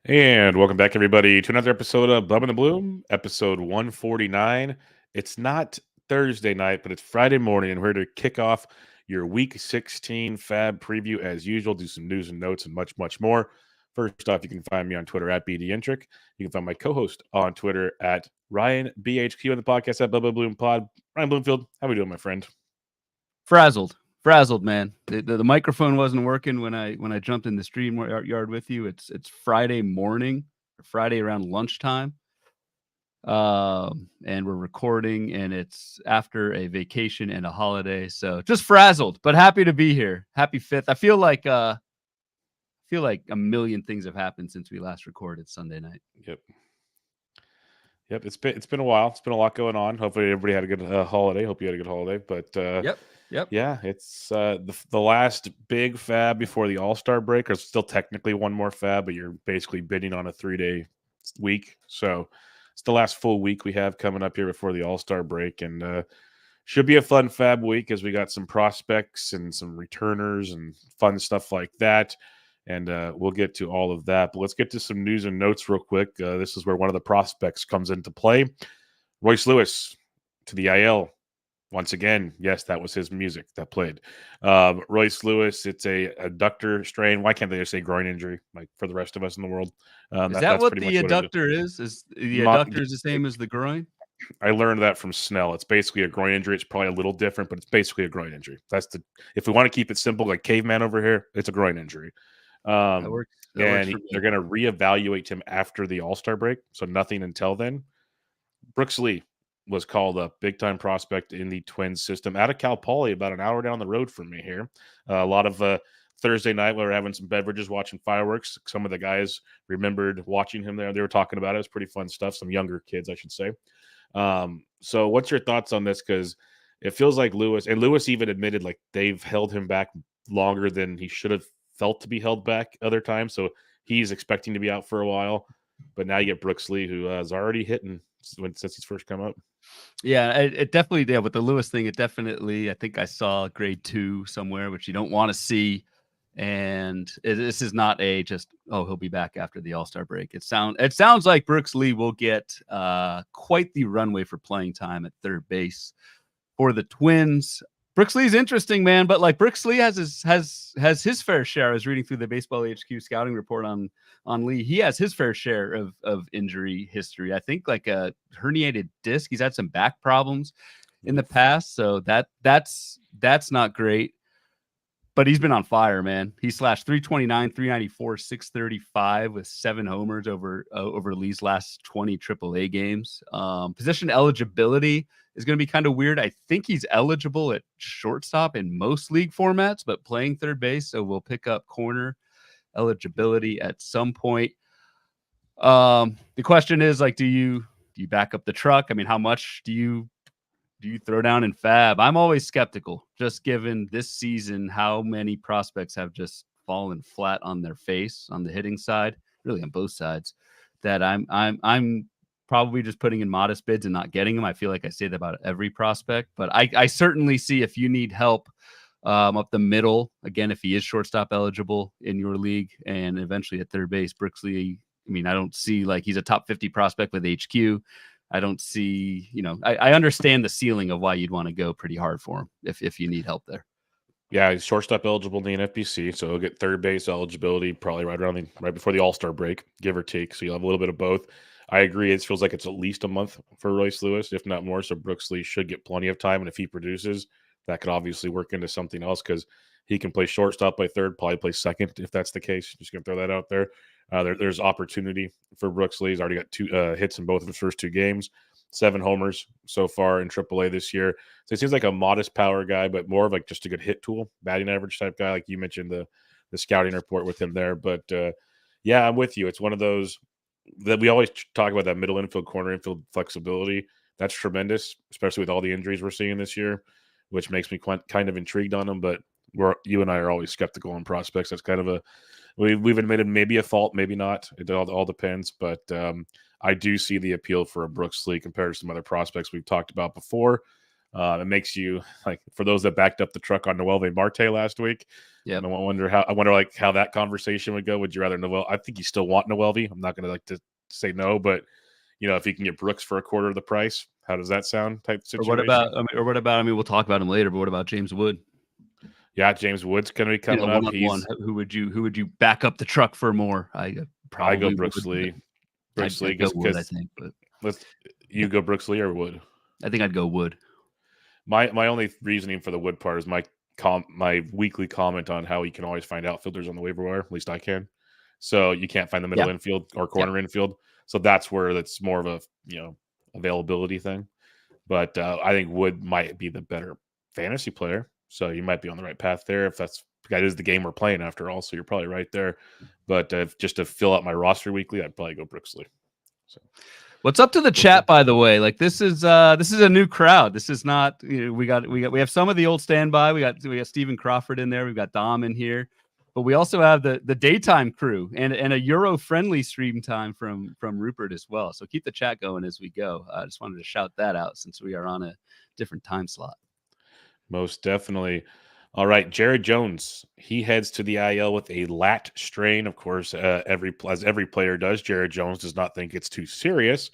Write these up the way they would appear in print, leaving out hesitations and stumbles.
And welcome back, everybody, to another episode of Bubba and the Bloom, episode 149. It's not Thursday night, but it's Friday morning, and we're here to kick off your Week 16 FAAB preview as usual, do some news and notes and much, much more. First off, you can find me on Twitter at BDintric. You can find my co-host on Twitter at RyanBHQ and the podcast at Bubba Bloom Pod. Ryan Bloomfield, how we doing, my friend? Frazzled, man. The microphone wasn't working when I jumped in the stream yard with you. It's Friday morning, or Friday around lunchtime, and we're recording, and it's after a vacation and a holiday, so just frazzled, but happy to be here. Happy 5th. I feel like a million things have happened since we last recorded Sunday night. Yep. It's been a while. It's been a lot going on. Hopefully, everybody had a good holiday. Hope you had a good holiday. But Yep. Yeah, it's the last big FAAB before the All-Star break. There's still technically one more FAAB, but you're basically bidding on a 3-day week. So it's the last full week we have coming up here before the All-Star break, and should be a fun FAAB week as we got some prospects and some returners and fun stuff like that. And we'll get to all of that. But let's get to some news and notes real quick. This is where one of the prospects comes into play. Royce Lewis to the IL. Once again, yes, that was his music that played. Royce Lewis, it's a adductor strain. Why can't they just say groin injury, like for the rest of us in the world? Is that what the adductor is? Is the adductor is the same as the groin? I learned that from Snell. It's basically a groin injury. It's probably a little different, but it's basically a groin injury. If we want to keep it simple, like caveman over here, it's a groin injury. That works they're going to reevaluate him after the All-Star break, so nothing until then. Brooks Lee was called a big-time prospect in the Twins system out of Cal Poly, about an hour down the road from me here. A lot of Thursday night, we were having some beverages, watching fireworks. Some of the guys remembered watching him there. They were talking about it. It was pretty fun stuff. Some younger kids, I should say. So what's your thoughts on this? Because it feels like Lewis even admitted like they've held him back longer than he should have felt to be held back other times. So he's expecting to be out for a while. But now you get Brooks Lee, who is already hitting since he's first come up. Yeah, it definitely, with the Lewis thing, it definitely, I think I saw grade 2 somewhere, which you don't want to see. And this is not he'll be back after the All-Star break. It sounds like Brooks Lee will get quite the runway for playing time at third base for the Twins. Brooks Lee's interesting, man, but like Brooks Lee has his fair share. I was reading through the Baseball HQ scouting report on Lee. He has his fair share of injury history. I think like a herniated disc. He's had some back problems in the past, so that's not great. But he's been on fire, man. He slashed 329, 394, 635 with 7 homers over Lee's last 20 AAA games. Position eligibility is going to be kind of weird. I think he's eligible at shortstop in most league formats, but playing third base, so we'll pick up corner eligibility at some point. The question is, like, do you back up the truck? I mean, how much do you throw down in FAAB? I'm always skeptical, just given this season how many prospects have just fallen flat on their face on the hitting side, really on both sides, that I'm probably just putting in modest bids and not getting them. I feel like I say that about every prospect, but I certainly see if you need help up the middle, again, if he is shortstop eligible in your league, and eventually at third base, Brooks Lee, I mean, I don't see like he's a top 50 prospect with HQ. I don't see, I understand the ceiling of why you'd want to go pretty hard for him if you need help there. Yeah, he's shortstop eligible in the NFBC, so he'll get third base eligibility probably right before the All-Star break, give or take. So you'll have a little bit of both. I agree. It feels like it's at least a month for Royce Lewis, if not more. So Brooks Lee should get plenty of time, and if he produces, that could obviously work into something else because he can play shortstop, play third, probably play second if that's the case. Just gonna throw that out there. There's opportunity for Brooks Lee. He's already got 2 hits in both of his first 2 games. 7 homers so far in AAA this year. So it seems like a modest power guy, but more of like just a good hit tool, batting average type guy. Like you mentioned the scouting report with him there. But yeah, I'm with you. It's one of those that we always talk about, that middle infield, corner infield flexibility. That's tremendous, especially with all the injuries we're seeing this year, which makes me kind of intrigued on him. But you and I are always skeptical on prospects. That's kind of we've admitted maybe a fault, maybe not. It all depends. But I do see the appeal for a Brooks Lee compared to some other prospects we've talked about before. It makes you like for those that backed up the truck on Noelvi Marte last week. Yeah, I wonder how that conversation would go. Would you rather Noel? I think you still want Noelvi. I'm not going to like to say no, but if you can get Brooks for a quarter of the price, how does that sound? Type Or situation. what about? I mean, we'll talk about him later. But what about James Wood? Yeah, James Wood's going to be coming up. One-on-one. Who would you back up the truck for more? I go probably Brooks Wood, Lee. Brooks Lee, I'd go Wood, I think, but you go Brooks Lee or Wood? I think I'd go Wood. My only reasoning for the Wood part is my weekly comment on how you can always find outfielders on the waiver wire. At least I can. So you can't find the middle infield or corner infield. So that's where that's more of a availability thing. But I think Wood might be the better fantasy player. So you might be on the right path there. If that is the game we're playing after all. So you're probably right there. But just to fill out my roster weekly, I'd probably go Brooks Lee. So. What's up to the chat, by the way? Like this is a new crowd. This is not we have some of the old standby. We got Stephen Crawford in there. We've got Dom in here, but we also have the daytime crew and a Euro friendly stream time from Rupert as well. So keep the chat going as we go. I just wanted to shout that out since we are on a different time slot. Most definitely. All right, Jared Jones. He heads to the IL with a lat strain. Of course, as every player does. Jared Jones does not think it's too serious,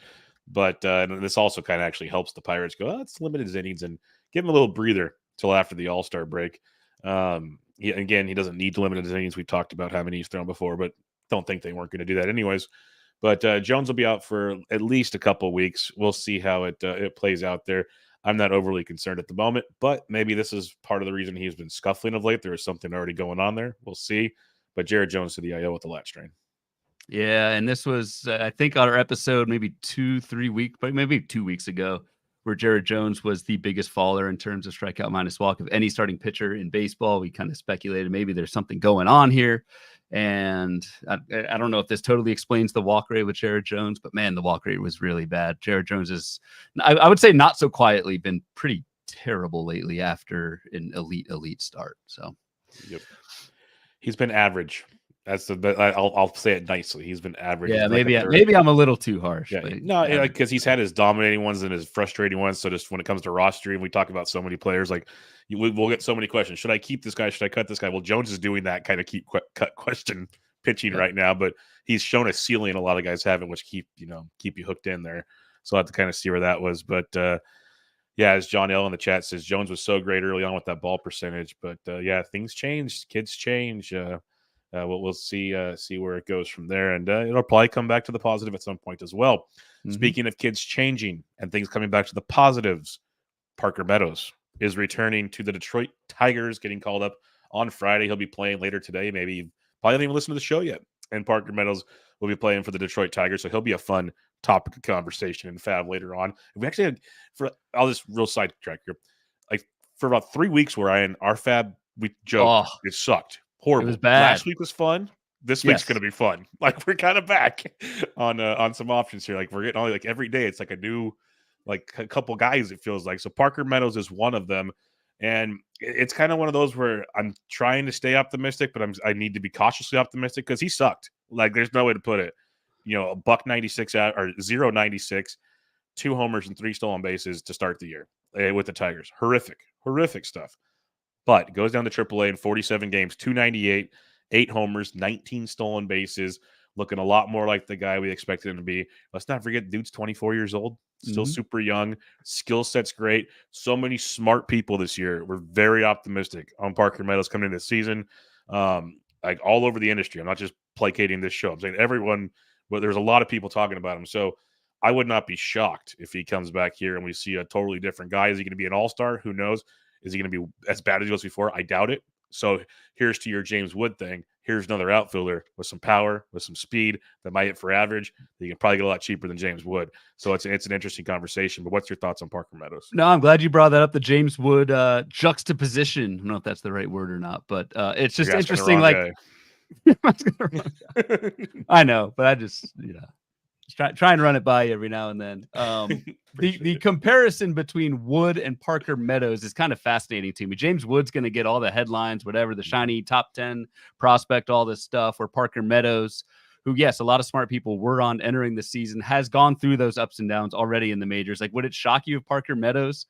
but this also kind of actually helps the Pirates go. It's limited his innings and give him a little breather till after the All-Star break. He doesn't need to limit his innings. We've talked about how many he's thrown before, but don't think they weren't going to do that anyways. But Jones will be out for at least a couple of weeks. We'll see how it plays out there. I'm not overly concerned at the moment, but maybe this is part of the reason he's been scuffling of late. There is something already going on there. We'll see. But Jared Jones to the IL with the lat strain. Yeah, and this was, I think, on our episode maybe 2-3 weeks, but maybe 2 weeks ago, where Jared Jones was the biggest faller in terms of strikeout minus walk of any starting pitcher in baseball. We kind of speculated maybe there's something going on here. And I don't know if this totally explains the walk rate with Jared Jones, but man, the walk rate was really bad. Jared Jones is, I would say not so quietly, been pretty terrible lately after an elite start. So, yep. He's been average. I'll say it nicely. He's been average. Yeah, maybe I'm a little too harsh. Yeah, no, because he's had his dominating ones and his frustrating ones. So just when it comes to rostering, we talk about so many players. Like we'll get so many questions. Should I keep this guy? Should I cut this guy? Well, Jones is doing that kind of cut question pitching right now, but he's shown a ceiling a lot of guys haven't, which keep you hooked in there. So I have to kind of see where that was. But as John L in the chat says, Jones was so great early on with that ball percentage. But things change. Kids change. We'll see where it goes from there, and it'll probably come back to the positive at some point as well. Mm-hmm. Speaking of kids changing and things coming back to the positives, Parker Meadows is returning to the Detroit Tigers, getting called up on Friday. He'll be playing later today. Maybe probably haven't even listened to the show yet, and Parker Meadows will be playing for the Detroit Tigers, so he'll be a fun topic of conversation in FAAB later on. We actually had I'll just real sidetrack here. Like for about 3 weeks, where our FAAB we joked it sucked. Horrible. It was bad. Last week was fun. This week's going to be fun. Like we're kind of back on some options here. Like we're getting like every day. It's like a new, like a couple guys. It feels like so. Parker Meadows is one of them, and it's kind of one of those where I'm trying to stay optimistic, but I need to be cautiously optimistic because he sucked. Like there's no way to put it. A $196 out or 0.96, 2 homers and 3 stolen bases to start the year with the Tigers. Horrific stuff. But goes down to AAA in 47 games, 298, 8 homers, 19 stolen bases, looking a lot more like the guy we expected him to be. Let's not forget, dude's 24 years old, still super young. Skill set's great. So many smart people this year. We're very optimistic on Parker Meadows coming into the season, like all over the industry. I'm not just placating this show. I'm saying everyone, but there's a lot of people talking about him. So I would not be shocked if he comes back here and we see a totally different guy. Is he going to be an all-star? Who knows? Is he going to be as bad as he was before? I doubt it. So here's to your James Wood thing. Here's another outfielder with some power, with some speed that might hit for average. You can probably get a lot cheaper than James Wood. So it's an interesting conversation. But what's your thoughts on Parker Meadows? No, I'm glad you brought that up. The James Wood juxtaposition. I don't know if that's the right word or not, but it's just interesting. Like I know, but I just try and run it by you every now and then. The comparison between Wood and Parker Meadows is kind of fascinating to me. James Wood's going to get all the headlines, whatever, the shiny top 10 prospect, all this stuff, where Parker Meadows, who, yes, a lot of smart people were on entering the season, has gone through those ups and downs already in the majors. Like, would it shock you if Parker Meadows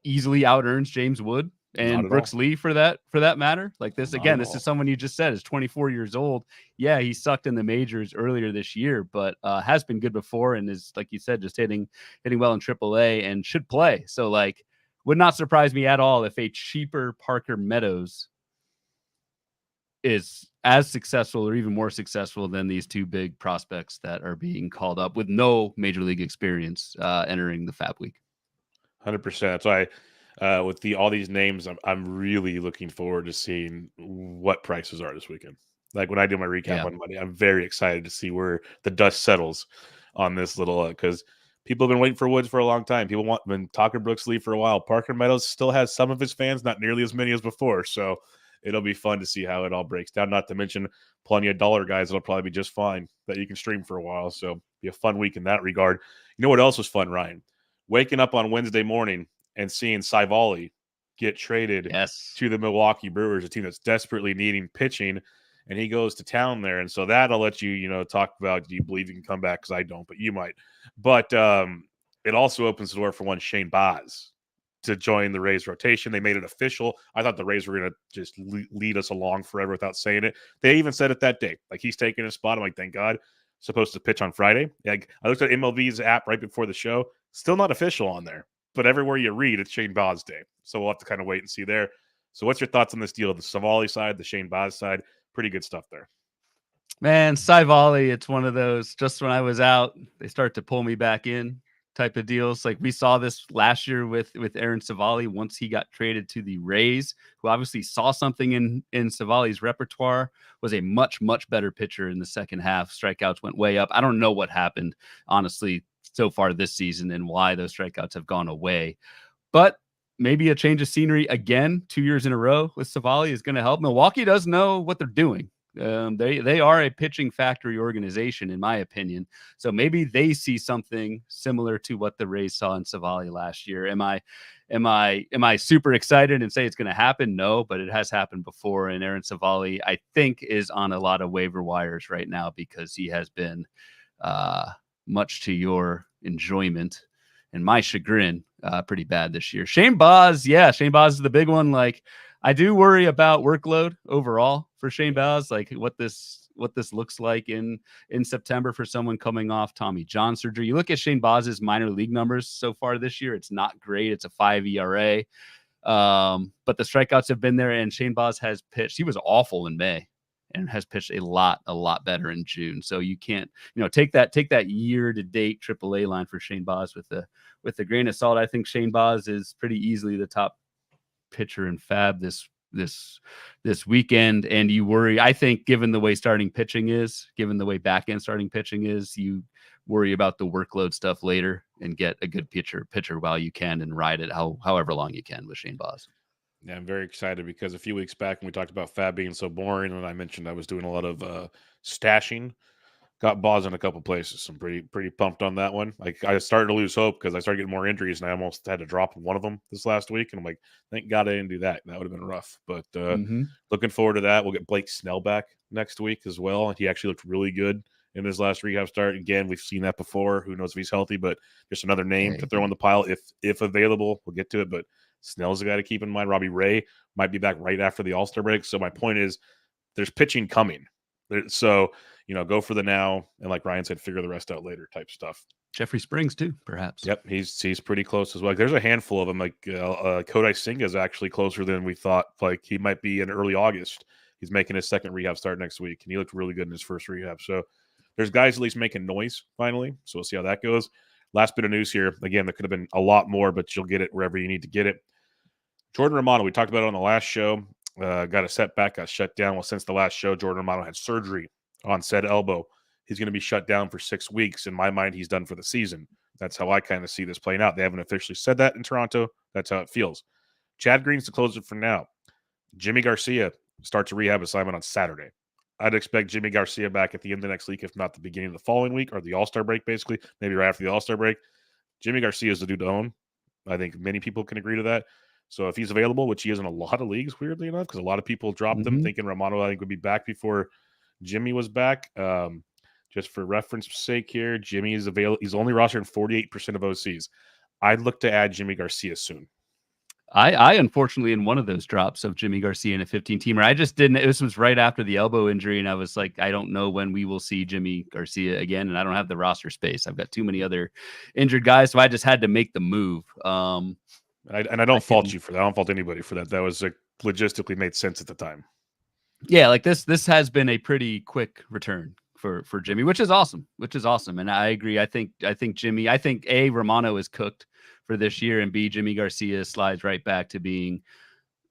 easily out earns James Wood Not and at all. Brooks Lee for that matter. Like this, Not again, at this all. is someone you just said is 24 years old. Yeah, he sucked in the majors earlier this year, but has been good before and is, like you said, just hitting well in AAA and should play. So like, would not surprise me at all if a cheaper Parker Meadows is as successful or even more successful than these two big prospects that are being called up with no major league experience entering the FAAB week. 100%. That's why with all these names, I'm really looking forward to seeing what prices are this weekend. Like when I do my recap on Monday, I'm very excited to see where the dust settles on this little because people have been waiting for Woods for a long time. People been talking Brooks Lee for a while. Parker Meadows still has some of his fans, not nearly as many as before. So it'll be fun to see how it all breaks down. Not to mention plenty of dollar guys that'll probably be just fine that you can stream for a while. So be a fun week in that regard. You know what else was fun, Ryan? Waking up on Wednesday morning and seeing Saivali get traded to the Milwaukee Brewers, a team that's desperately needing pitching, and he goes to town there. And so that'll let you, talk about, do you believe you can come back? Because I don't, but you might. But it also opens the door for one Shane Baz to join the Rays rotation. They made it official. I thought the Rays were going to just lead us along forever without saying it. They even said it that day. Like, he's taking his spot. I'm like, thank God. Supposed to pitch on Friday. Like, I looked at MLB's app right before the show. Still not official on there. But everywhere you read, it's Shane Baz Day. So we'll have to kind of wait and see there. So what's your thoughts on this deal? The Savali side, the Shane Baz side, pretty good stuff there. Man, Saivali, it's one of those, just when I was out, they start to pull me back in type of deals. Like we saw this last year with Aaron Savali once he got traded to the Rays, who obviously saw something in Savali's repertoire, was a much, much better pitcher in the second half. Strikeouts went way up. I don't know what happened, honestly, so far this season and why those strikeouts have gone away. But maybe a change of scenery again 2 years in a row with Savali is going to help. Milwaukee does know what they're doing. They are a pitching factory organization, in my opinion. So maybe they see something similar to what the Rays saw in Savali last year. Am I super excited and say it's going to happen? No, but it has happened before. And Aaron Savali, I think, is on a lot of waiver wires right now because he has been, much to your enjoyment and my chagrin, pretty bad this year. Shane Baz is the big one. Like, I do worry about workload overall for Shane Baz, like what this looks like in September for someone coming off Tommy John surgery. You look at Shane Baz's minor league numbers so far this year, it's not great. It's a 5 ERA. But the strikeouts have been there, and Shane Baz has pitched. He was awful in May and has pitched a lot better in June. So you can't, take that year to date AAA line for Shane Baz with the grain of salt. I think Shane Baz is pretty easily the top pitcher in FAAB this weekend. And you worry, I think, given the way given the way back end starting pitching is, you worry about the workload stuff later and get a good pitcher while you can and ride it however long you can with Shane Baz. Yeah, I'm very excited because a few weeks back when we talked about FAAB being so boring, and I mentioned I was doing a lot of stashing, got Baz in a couple places. I'm pretty pumped on that one. Like, I started to lose hope because I started getting more injuries, and I almost had to drop one of them this last week. And I'm like, thank God I didn't do that. That would have been rough. But looking forward to that. We'll get Blake Snell back next week as well. He actually looked really good in his last rehab start. Again, we've seen that before. Who knows if he's healthy, but just another name to throw in the pile if available. We'll get to it, but Snell's the guy to keep in mind. Robbie Ray might be back right after the All-Star break. So my point is, there's pitching coming. So, go for the now, and like Ryan said, figure the rest out later type stuff. Jeffrey Springs too, perhaps. Yep, he's pretty close as well. There's a handful of them. Like Kodai Senga is actually closer than we thought. Like, he might be in early August. He's making his second rehab start next week, and he looked really good in his first rehab. So there's guys at least making noise finally. So we'll see how that goes. Last bit of news here. Again, there could have been a lot more, but you'll get it wherever you need to get it. Jordan Romano, we talked about it on the last show. Got a setback, got shut down. Well, since the last show, Jordan Romano had surgery on said elbow. He's going to be shut down for 6 weeks. In my mind, he's done for the season. That's how I kind of see this playing out. They haven't officially said that in Toronto. That's how it feels. Chad Green's the closer for now. Jimmy Garcia starts a rehab assignment on Saturday. I'd expect Jimmy Garcia back at the end of next week, if not the beginning of the following week, or the All-Star break, basically. Maybe right after the All-Star break. Jimmy Garcia is the dude to own. I think many people can agree to that. So if he's available, which he is in a lot of leagues, weirdly enough, because a lot of people dropped him thinking Romano, I think, would be back before Jimmy was back. Just for reference sake here, Jimmy is available. He's only rostered in 48% of OCs. I'd look to add Jimmy Garcia soon. I unfortunately in one of those drops of Jimmy Garcia in a 15-teamer, I just didn't. This was right after the elbow injury, and I was like, I don't know when we will see Jimmy Garcia again, and I don't have the roster space. I've got too many other injured guys, so I just had to make the move. And I don't fault you for that. I don't fault anybody for that. That was logistically made sense at the time. Yeah, like this has been a pretty quick return for Jimmy, which is awesome. And I agree. I think Jimmy. I think A, Romano is cooked for this year, and B, Jimmy Garcia slides right back to being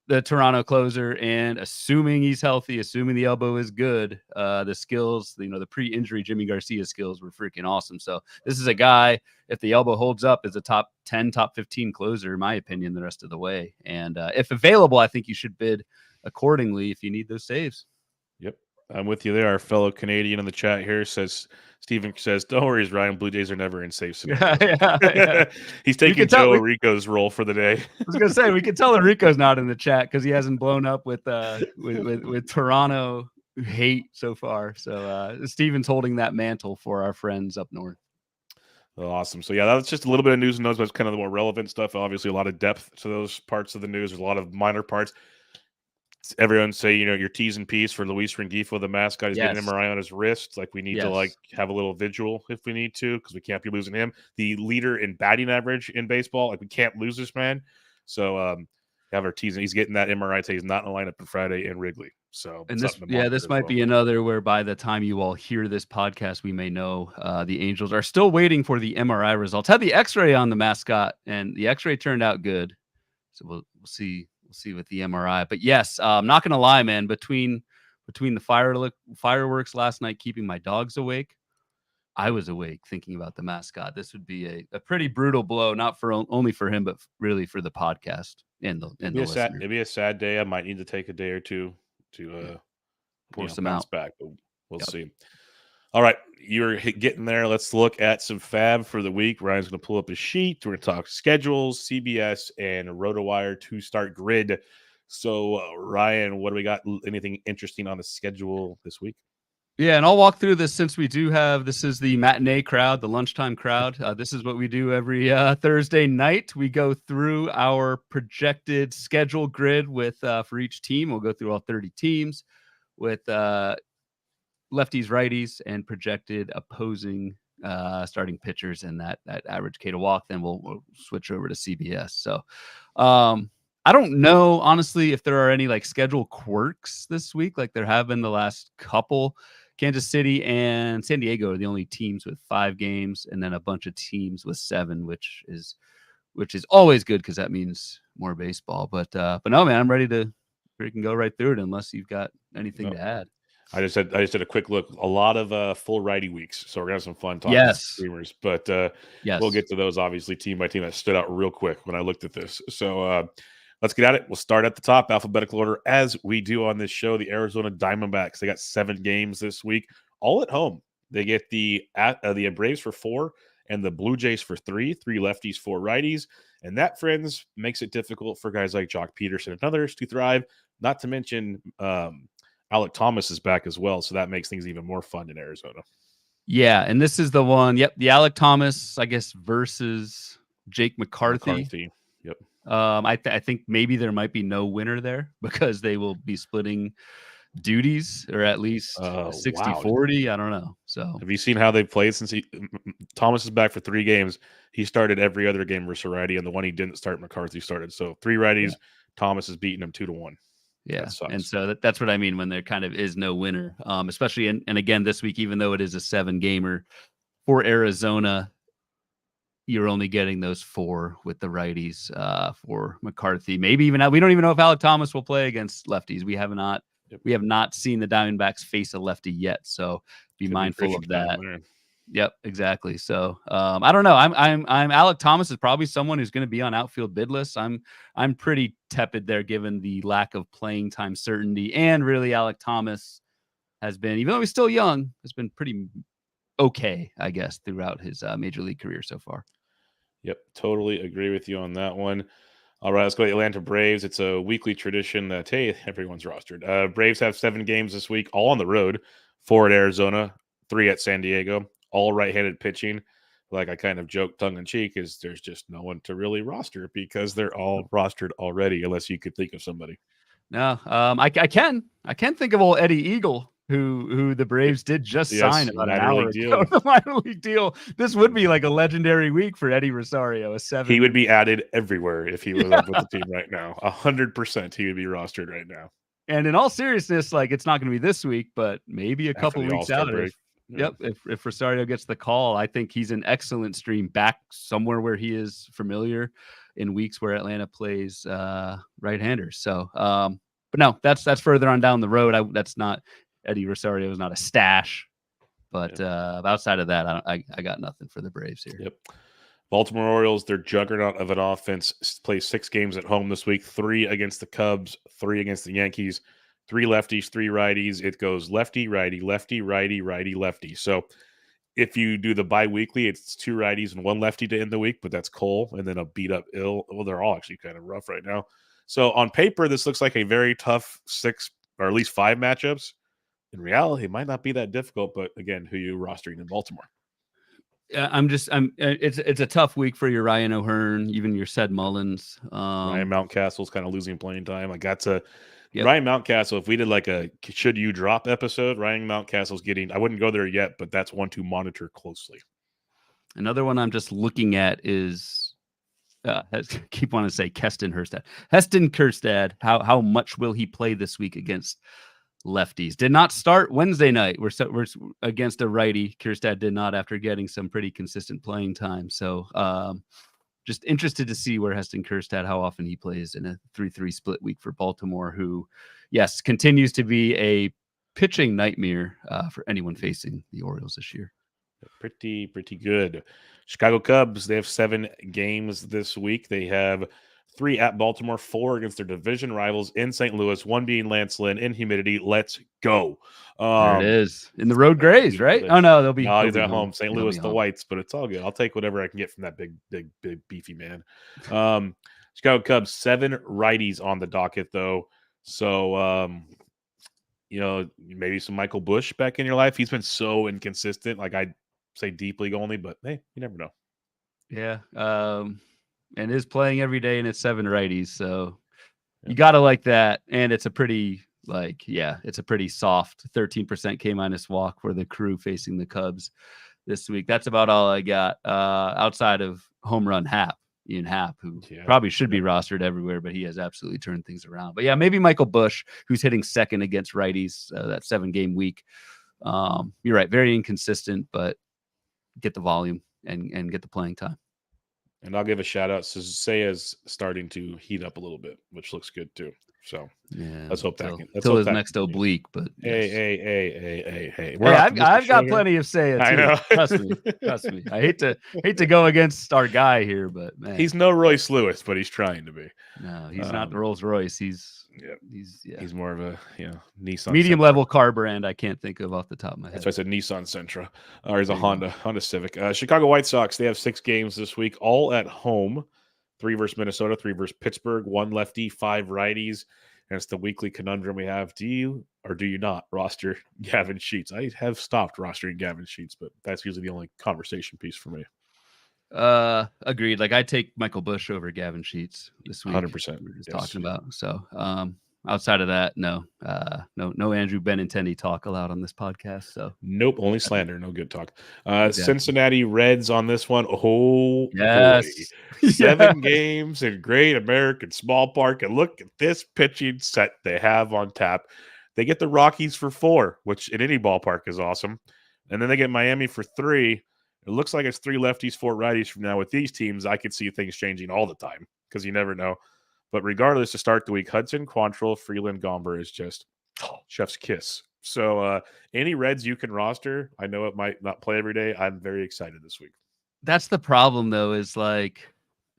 the Toronto closer. And assuming he's healthy, assuming the elbow is good, the skills, the pre-injury Jimmy Garcia skills were freaking awesome. So this is a guy, if the elbow holds up, is a top 10, top 15 closer, in my opinion, the rest of the way. And if available, I think you should bid accordingly if you need those saves. Yep. I'm with you there. Our fellow Canadian in the chat here Steven says, don't worry, Ryan. Blue Jays are never in safe scenarios. Yeah. He's taking Joe Rico's role for the day. I was gonna say we can tell Enrico's not in the chat because he hasn't blown up with Toronto hate so far. So Steven's holding that mantle for our friends up north. Awesome. So yeah, that's just a little bit of news and notes, but it's kind of the more relevant stuff. Obviously, a lot of depth to those parts of the news. There's a lot of minor parts. Everyone say, your T's and P's for Luis Rengifo, the mascot. He's getting an MRI on his wrist. Like, we need to have a little vigil if we need to, because we can't be losing him. The leader in batting average in baseball. Like, we can't lose this man. So have our T's, and he's getting that MRI. He's not in the lineup for Friday in Wrigley. So this might be another where by the time you all hear this podcast, we may know the Angels are still waiting for the MRI results. Had the X-ray on the mascot, and the X-ray turned out good. So we'll see. We'll see with the MRI. But yes, I'm not going to lie, man. Between the fireworks last night, keeping my dogs awake, I was awake thinking about the mascot. This would be a pretty brutal blow, not only for him, but really for the podcast and the listener. It'd be a sad day. I might need to take a day or two to pour some out back, but we'll see. All right, you're getting there. Let's look at some FAAB for the week. Ryan's going to pull up a sheet. We're going to talk schedules, CBS, and RotoWire to start grid. So, Ryan, what do we got? Anything interesting on the schedule this week? Yeah, and I'll walk through this since we do have, this is the matinee crowd, the lunchtime crowd. This is what we do every Thursday night. We go through our projected schedule grid with for each team. We'll go through all 30 teams with lefties, righties, and projected opposing starting pitchers and that average K to walk. Then we'll switch over to CBS. So I don't know, honestly, if there are any like schedule quirks this week, like there have been the last couple. Kansas City and San Diego are the only teams with 5 games, and then a bunch of teams with 7, which is always good because that means more baseball. But no, man, I'm ready to freaking go right through it unless you've got anything to add. I just did a quick look. A lot of full righty weeks, so we're gonna have some fun talking to streamers. But we'll get to those obviously team by team. That stood out real quick when I looked at this. So let's get at it. We'll start at the top, alphabetical order, as we do on this show. The Arizona Diamondbacks. They got 7 games this week, all at home. They get the Braves for 4 and the Blue Jays for 3. 3 lefties, 4 righties, and that, friends, makes it difficult for guys like Jock Peterson and others to thrive. Not to mention Alec Thomas is back as well, so that makes things even more fun in Arizona. Yeah, and this is the one. Yep, the Alec Thomas, I guess, versus Jake McCarthy. Yep. I think maybe there might be no winner there because they will be splitting duties, or at least 60-40. I don't know. So have you seen how they've played since Thomas is back for 3 games? He started every other game versus righty, and the one he didn't start, McCarthy started. So 3 righties, Thomas is beating him 2-1. Yeah, and so that's what I mean when there kind of is no winner, especially and again this week, even though it is a 7-gamer for Arizona, you're only getting those 4 with the righties for McCarthy. Maybe even we don't even know if Alec Thomas will play against lefties. We have not seen the Diamondbacks face a lefty yet, so be mindful of that. Yep, exactly. So I don't know. I'm Alec Thomas is probably someone who's going to be on outfield bid lists. I'm pretty tepid there given the lack of playing time certainty, and really Alec Thomas has been, even though he's still young, has been pretty okay, I guess, throughout his major league career so far. Yep, totally agree with you on that one. All right, let's go to the Atlanta Braves. It's a weekly tradition that, hey, everyone's rostered. Braves have 7 games this week, all on the road. 4 at Arizona, 3 at San Diego. All right-handed pitching. like I kind of joke tongue in cheek, is there's just no one to really roster because they're all rostered already, unless you could think of somebody. No, I can think of old Eddie Eagle, who the Braves did just sign Yes, about an minor hour league ago. deal. The minor league deal. This would be like a legendary week for Eddie Rosario. He would be added everywhere if he was up with the team right now. 100% he would be rostered right now. And in all seriousness, like it's not going to be this week, but maybe a After couple the weeks All-Star out. break. If Rosario gets the call, I think he's an excellent stream back somewhere where he is familiar in weeks where Atlanta plays right-handers. So, but no, that's further on down the road. That's not Eddie Rosario is not a stash, but outside of that, I got nothing for the Braves here. Yep. Baltimore Orioles, their juggernaut of an offense, plays 6 games at home this week, 3 against the Cubs, 3 against the Yankees, 3 lefties, 3 righties. It goes lefty, righty, lefty, righty, righty, lefty. So if you do the bi-weekly, it's 2 righties and 1 lefty to end the week, but that's Cole and then a beat up Ill. Well, they're all actually kind of rough right now. So on paper, this looks like a very tough 6 or at least 5 matchups. In reality, it might not be that difficult, but again, who you rostering in Baltimore? It's a tough week for your Ryan O'Hearn, even your Sed Mullins. Ryan Mountcastle's kind of losing playing time. I got to Ryan Mountcastle. If we did like a should you drop episode, Ryan Mountcastle's getting. I wouldn't go there yet, but that's one to monitor closely. Another one I'm just looking at is keep wanting to say Heston Kjerstad. How much will he play this week against lefties? Did not start Wednesday night. We're against a righty. Kjerstad did not, after getting some pretty consistent playing time. So just interested to see where Heston Kjerstad, how often he plays in a 3-3 split week for Baltimore, who, yes, continues to be a pitching nightmare for anyone facing the Orioles this year. Pretty good. Chicago Cubs, they have 7 games this week. They have 3 at Baltimore, 4 against their division rivals in St. Louis, 1 being Lance Lynn in humidity. Let's go. There it is. In the road grays, right? Oh, no, they'll be at home. St. Louis, the Whites, but it's all good. I'll take whatever I can get from that big, beefy man. Chicago Cubs, 7 righties on the docket, though. So, maybe some Michael Busch back in your life. He's been so inconsistent. Like, I'd say deep league only, but hey, you never know. Yeah. And is playing every day, and it's 7 righties. So you got to like that. And it's a pretty, it's a pretty soft 13% K- walk for the Crew facing the Cubs this week. That's about all I got outside of home run Ian Happ, who probably should be rostered everywhere, but he has absolutely turned things around. But yeah, maybe Michael Busch, who's hitting second against righties that 7-game week. You're right. Very inconsistent, but get the volume and get the playing time. And I'll give a shout out. Seiya's starting to heat up a little bit, which looks good too. So let's hope that can. Until his next oblique, but hey. I've got plenty of Seiya too. I know. Trust me. I hate to go against our guy here, but man, he's no Royce Lewis, but he's trying to be. No, he's not the Rolls Royce. He's more of a Nissan medium Sentra. Level car brand. I can't think of off the top of my head. That's why I said Nissan Sentra, or he's a Honda Civic. Chicago White Sox, they have 6 games this week, all at home. 3 versus Minnesota, 3 versus Pittsburgh, 1 lefty, 5 righties. And it's the weekly conundrum we have. Do you or do you not roster Gavin Sheets? I have stopped rostering Gavin Sheets, but that's usually the only conversation piece for me. Agreed. Like, I take Michael Busch over Gavin Sheets this week. 100%. We're just talking about. So outside of that, no Andrew Benintendi talk allowed on this podcast. So nope, only slander, no good talk. Exactly. Cincinnati Reds on this one. Oh yes, boy. 7 games in Great American Small Park, and look at this pitching set they have on tap. They get the Rockies for 4, which in any ballpark is awesome, and then they get Miami for 3. It looks like it's 3 lefties, 4 righties from now. With these teams, I could see things changing all the time because you never know. But regardless, to start the week, Hudson, Quantrill, Freeland, Gomber is just chef's kiss. So any Reds you can roster, I know it might not play every day. I'm very excited this week. That's the problem, though, is like,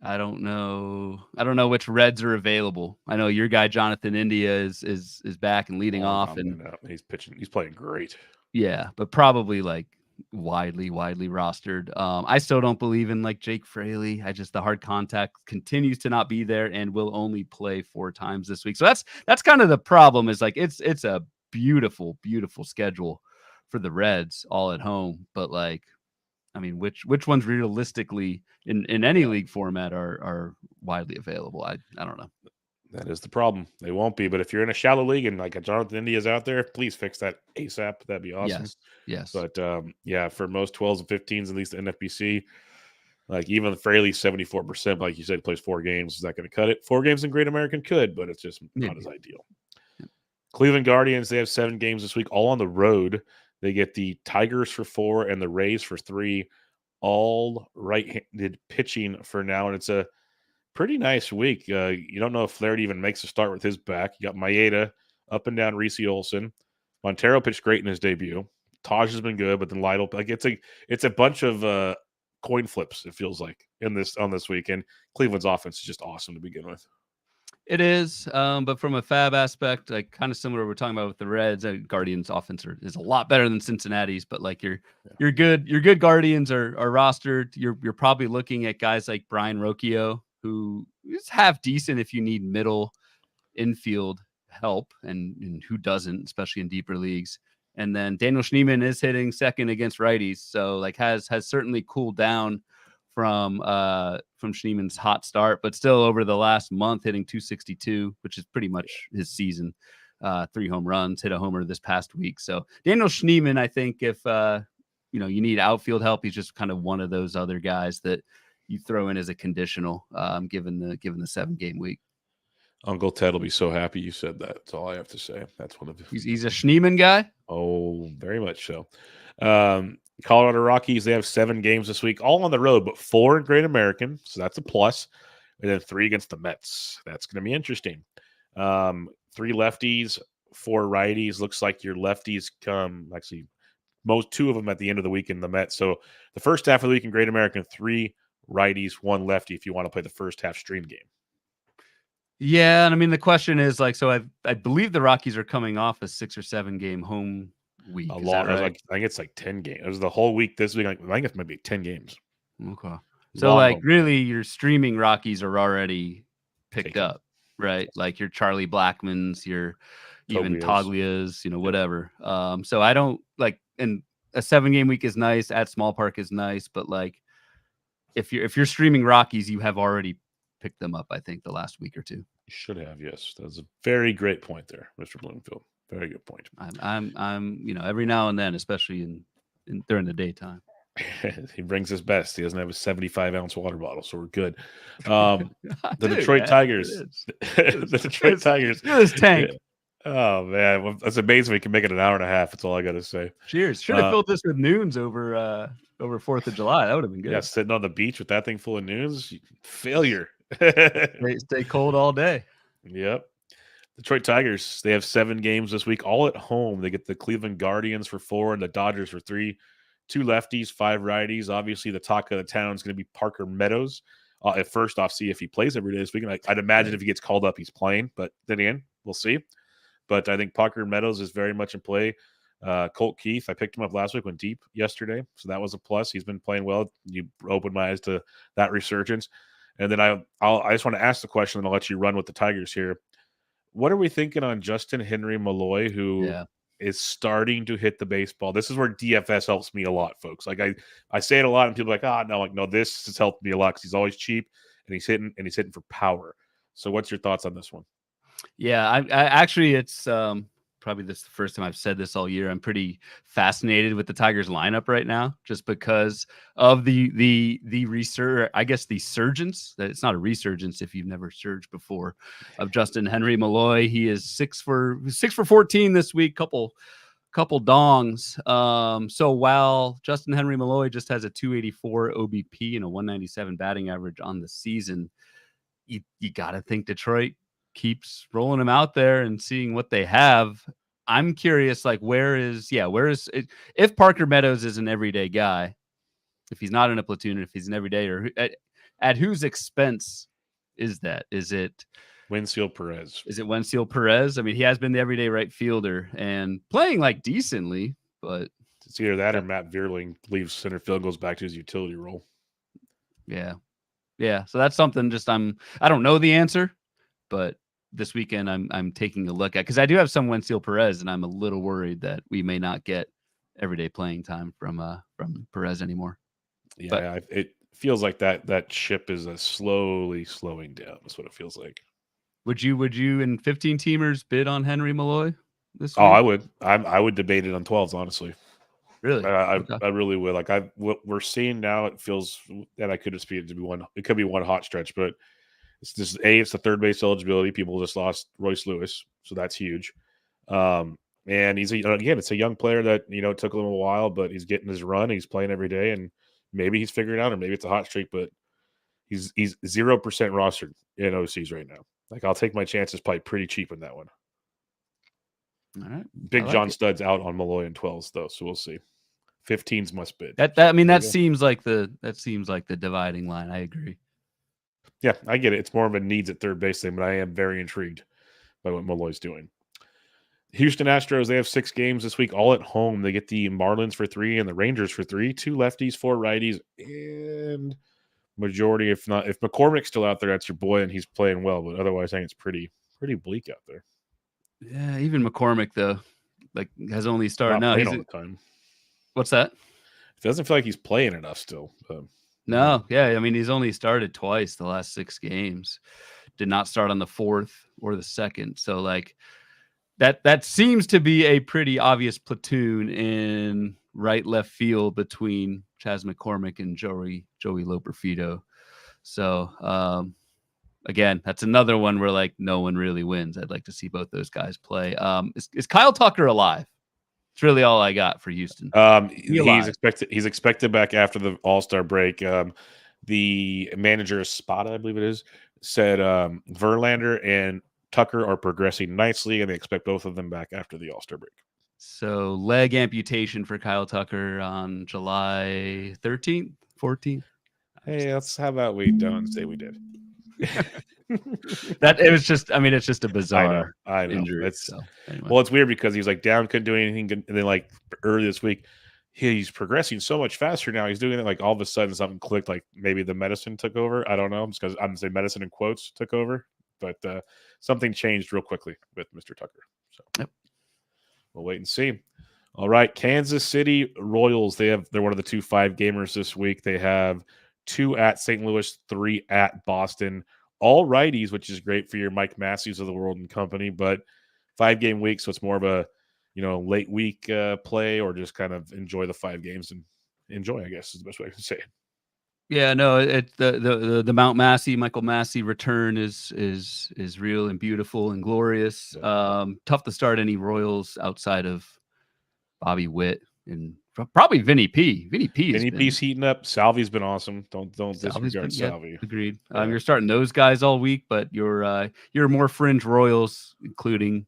I don't know which Reds are available. I know your guy Jonathan India is back and leading off, and he's pitching. He's playing great. Yeah, but probably like widely rostered. I still don't believe in like Jake Fraley. The hard contact continues to not be there and will only play 4 times this week. So that's kind of the problem, is like it's a beautiful schedule for the Reds all at home, but like I mean, which ones realistically in any league format are widely available? I don't know. That is the problem. They won't be. But if you're in a shallow league and like a Jonathan India's out there, please fix that ASAP. That'd be awesome. Yes. But yeah, for most 12s and 15s, at least the NFBC, like even Fraley 74%, like you said, plays 4 games. Is that going to cut it? 4 games in Great American could, but it's just not as ideal. Yep. Cleveland Guardians, they have 7 games this week, all on the road. They get the Tigers for 4 and the Rays for 3, all right-handed pitching for now. And it's a pretty nice week. You don't know if Flaherty even makes a start with his back. You got Maeda up and down Reese Olson. Montero pitched great in his debut. Taj has been good, but then Lytle, like it's a bunch of coin flips, it feels like, on this weekend. Cleveland's offense is just awesome to begin with. It is, but from a FAAB aspect, like kind of similar we're talking about with the Reds, Guardians offense is a lot better than Cincinnati's, but like your good Guardians are rostered. You're probably looking at guys like Brian Rocchio, who is half decent if you need middle infield help, and who doesn't, especially in deeper leagues. And then Daniel Schneemann is hitting second against righties, so like has certainly cooled down from Schneemann's hot start, but still over the last month hitting 262, which is pretty much his season. 3 home runs, hit a homer this past week. So Daniel Schneemann, I think if you need outfield help, he's just kind of one of those other guys that you throw in as a conditional, given the 7-game week. Uncle Ted will be so happy you said that. That's all I have to say. That's one of the... He's a Schneemann guy. Oh, very much so. Colorado Rockies, they have 7 games this week, all on the road, but 4 in Great American, so that's a plus. And then 3 against the Mets. That's going to be interesting. 3 lefties, 4 righties. Looks like your lefties come, actually, 2 of them at the end of the week in the Mets. So the first half of the week in Great American, 3 righties, 1 lefty if you want to play the first half stream game. Yeah, and I mean the question is like, so I believe the Rockies are coming off a 6 or 7 game home week. A lot. Right? I think it's like 10 games. It was the whole week this week. I think it might be 10 games. Okay. So like really your streaming Rockies are already picked Taken. up, right? Like your Charlie Blackmans, your even Taglias, whatever. So I don't like, and a 7-game week is nice, at Small Park is nice, but like if you're streaming Rockies, you have already picked them up, I think, the last week or 2. You should have, yes. That's a very great point there, Mr. Bloomfield. Very good point. I'm every now and then, especially in during the daytime. He brings his best. He doesn't have a 75-ounce water bottle, so we're good. The Detroit Tigers. The Detroit Tigers. Look at this tank. Oh man, that's amazing. We can make it an hour and a half. That's all I got to say. Cheers. Should have filled this with Noons over 4th of July. That would have been good. Yeah, sitting on the beach with that thing full of Noons, failure. Stay cold all day. Yep. Detroit Tigers, they have 7 games this week, all at home. They get the Cleveland Guardians for 4 and the Dodgers for 3. 2 lefties, 5 righties. Obviously, the talk of the town is going to be Parker Meadows. At first off, see if he plays every day this weekend. I'd imagine if he gets called up, he's playing. But then again, we'll see. But I think Parker Meadows is very much in play. Colt Keith, I picked him up last week, went deep yesterday. So that was a plus. He's been playing well. You opened my eyes to that resurgence. And then I just want to ask the question, and I'll let you run with the Tigers here. What are we thinking on Justin Henry Malloy, who is starting to hit the baseball? This is where DFS helps me a lot, folks. Like I say it a lot, and people are like, no, this has helped me a lot because he's always cheap and he's hitting for power. So what's your thoughts on this one? Yeah, I actually, it's probably this is the first time I've said this all year. I'm pretty fascinated with the Tigers lineup right now, just because of the resurgence. That it's not a resurgence if you've never surged before, of Justin Henry Malloy. He is 6 for 14 this week. Couple dongs. So while Justin Henry Malloy just has a 284 OBP and a 197 batting average on the season, you got to think Detroit keeps rolling him out there and seeing what they have. I'm curious, like, where is it, if Parker Meadows is an everyday guy, if he's not in a platoon, if he's an everyday, or at whose expense is that? Is it Wenceel Perez? Is it Wenceel Perez? I mean, he has been the everyday right fielder and playing like decently, but it's either that or Matt Vierling leaves center field, goes back to his utility role. Yeah. So that's something I don't know the answer, but this weekend I'm taking a look at, because I do have some Wenceel Perez, and I'm a little worried that we may not get everyday playing time from Perez anymore. Yeah, it feels like that ship is slowly slowing down. That's what it feels like. Would you in 15 teamers bid on Henry Malloy this Oh, I week? would. I would debate it on 12s, honestly. Really? I Okay. I really would. Like what we're seeing now, it feels that I could just be to be one. It could be one hot stretch, but it's just it's the third base eligibility. People just lost Royce Lewis, so that's huge. And again, it's a young player that it took a little while, but he's getting his run. He's playing every day, and maybe he's figuring it out, or maybe it's a hot streak. But he's 0% rostered in OCs right now. Like I'll take my chances, probably pretty cheap in that one. All right. Big like John it. Stud's out on Malloy in 12s though, so we'll see. 15s must bid. I mean, There that you go. seems like the dividing line. I agree. Yeah, I get it. It's more of a needs at third base thing, but I am very intrigued by what Malloy's doing. Houston Astros, they have 6 games this week, all at home. They get the Marlins for 3 and the Rangers for 3. 2 lefties, 4 righties, and majority, if McCormick's still out there, that's your boy, and he's playing well. But otherwise, I think it's pretty bleak out there. Yeah, even McCormick though, like has only started Not now. playing all the time. What's that? It doesn't feel like he's playing enough still. No, yeah, I mean he's only started twice the last 6 games. Did not start on the 4th or the 2nd. So like that seems to be a pretty obvious platoon in right left field between Chas McCormick and Joey Loperfido. So again, that's another one where like no one really wins. I'd like to see both those guys play. Is Kyle Tucker alive? It's really all I got for Houston. He's expected back after the All-Star break. The manager Spada, I believe it is, said Verlander and Tucker are progressing nicely, and they expect both of them back after the All-Star break. So leg amputation for Kyle Tucker on July 13th, 14th. Hey, how about we don't say we did. That it was just, I mean, it's just a bizarre I know. injury. Anyway. Well, it's weird because he's like down, couldn't do anything, and then like early this week, he's progressing so much faster now. He's doing it like all of a sudden something clicked, like maybe the medicine took over. I don't know, just because I'm gonna say medicine in quotes took over, but something changed real quickly with Mr. Tucker. So yep. We'll wait and see. All right, Kansas City Royals. They're one of the 2 5-gamers this week. They have 2 at St. Louis, 3 at Boston. All righties, which is great for your Mike Matthews of the world and company, but 5-game week, so it's more of a late week play, or just kind of enjoy the 5 games and enjoy, I guess is the best way I can say it. Yeah, no, the Mount Massey, Michael Massey return is real and beautiful and glorious. Yeah. Tough to start any Royals outside of Bobby Witt and probably Vinny P. Vinny P's heating up. Salvi's been awesome. Don't disregard Salvi. Agreed. Yeah. You're starting those guys all week, but you're more fringe Royals, including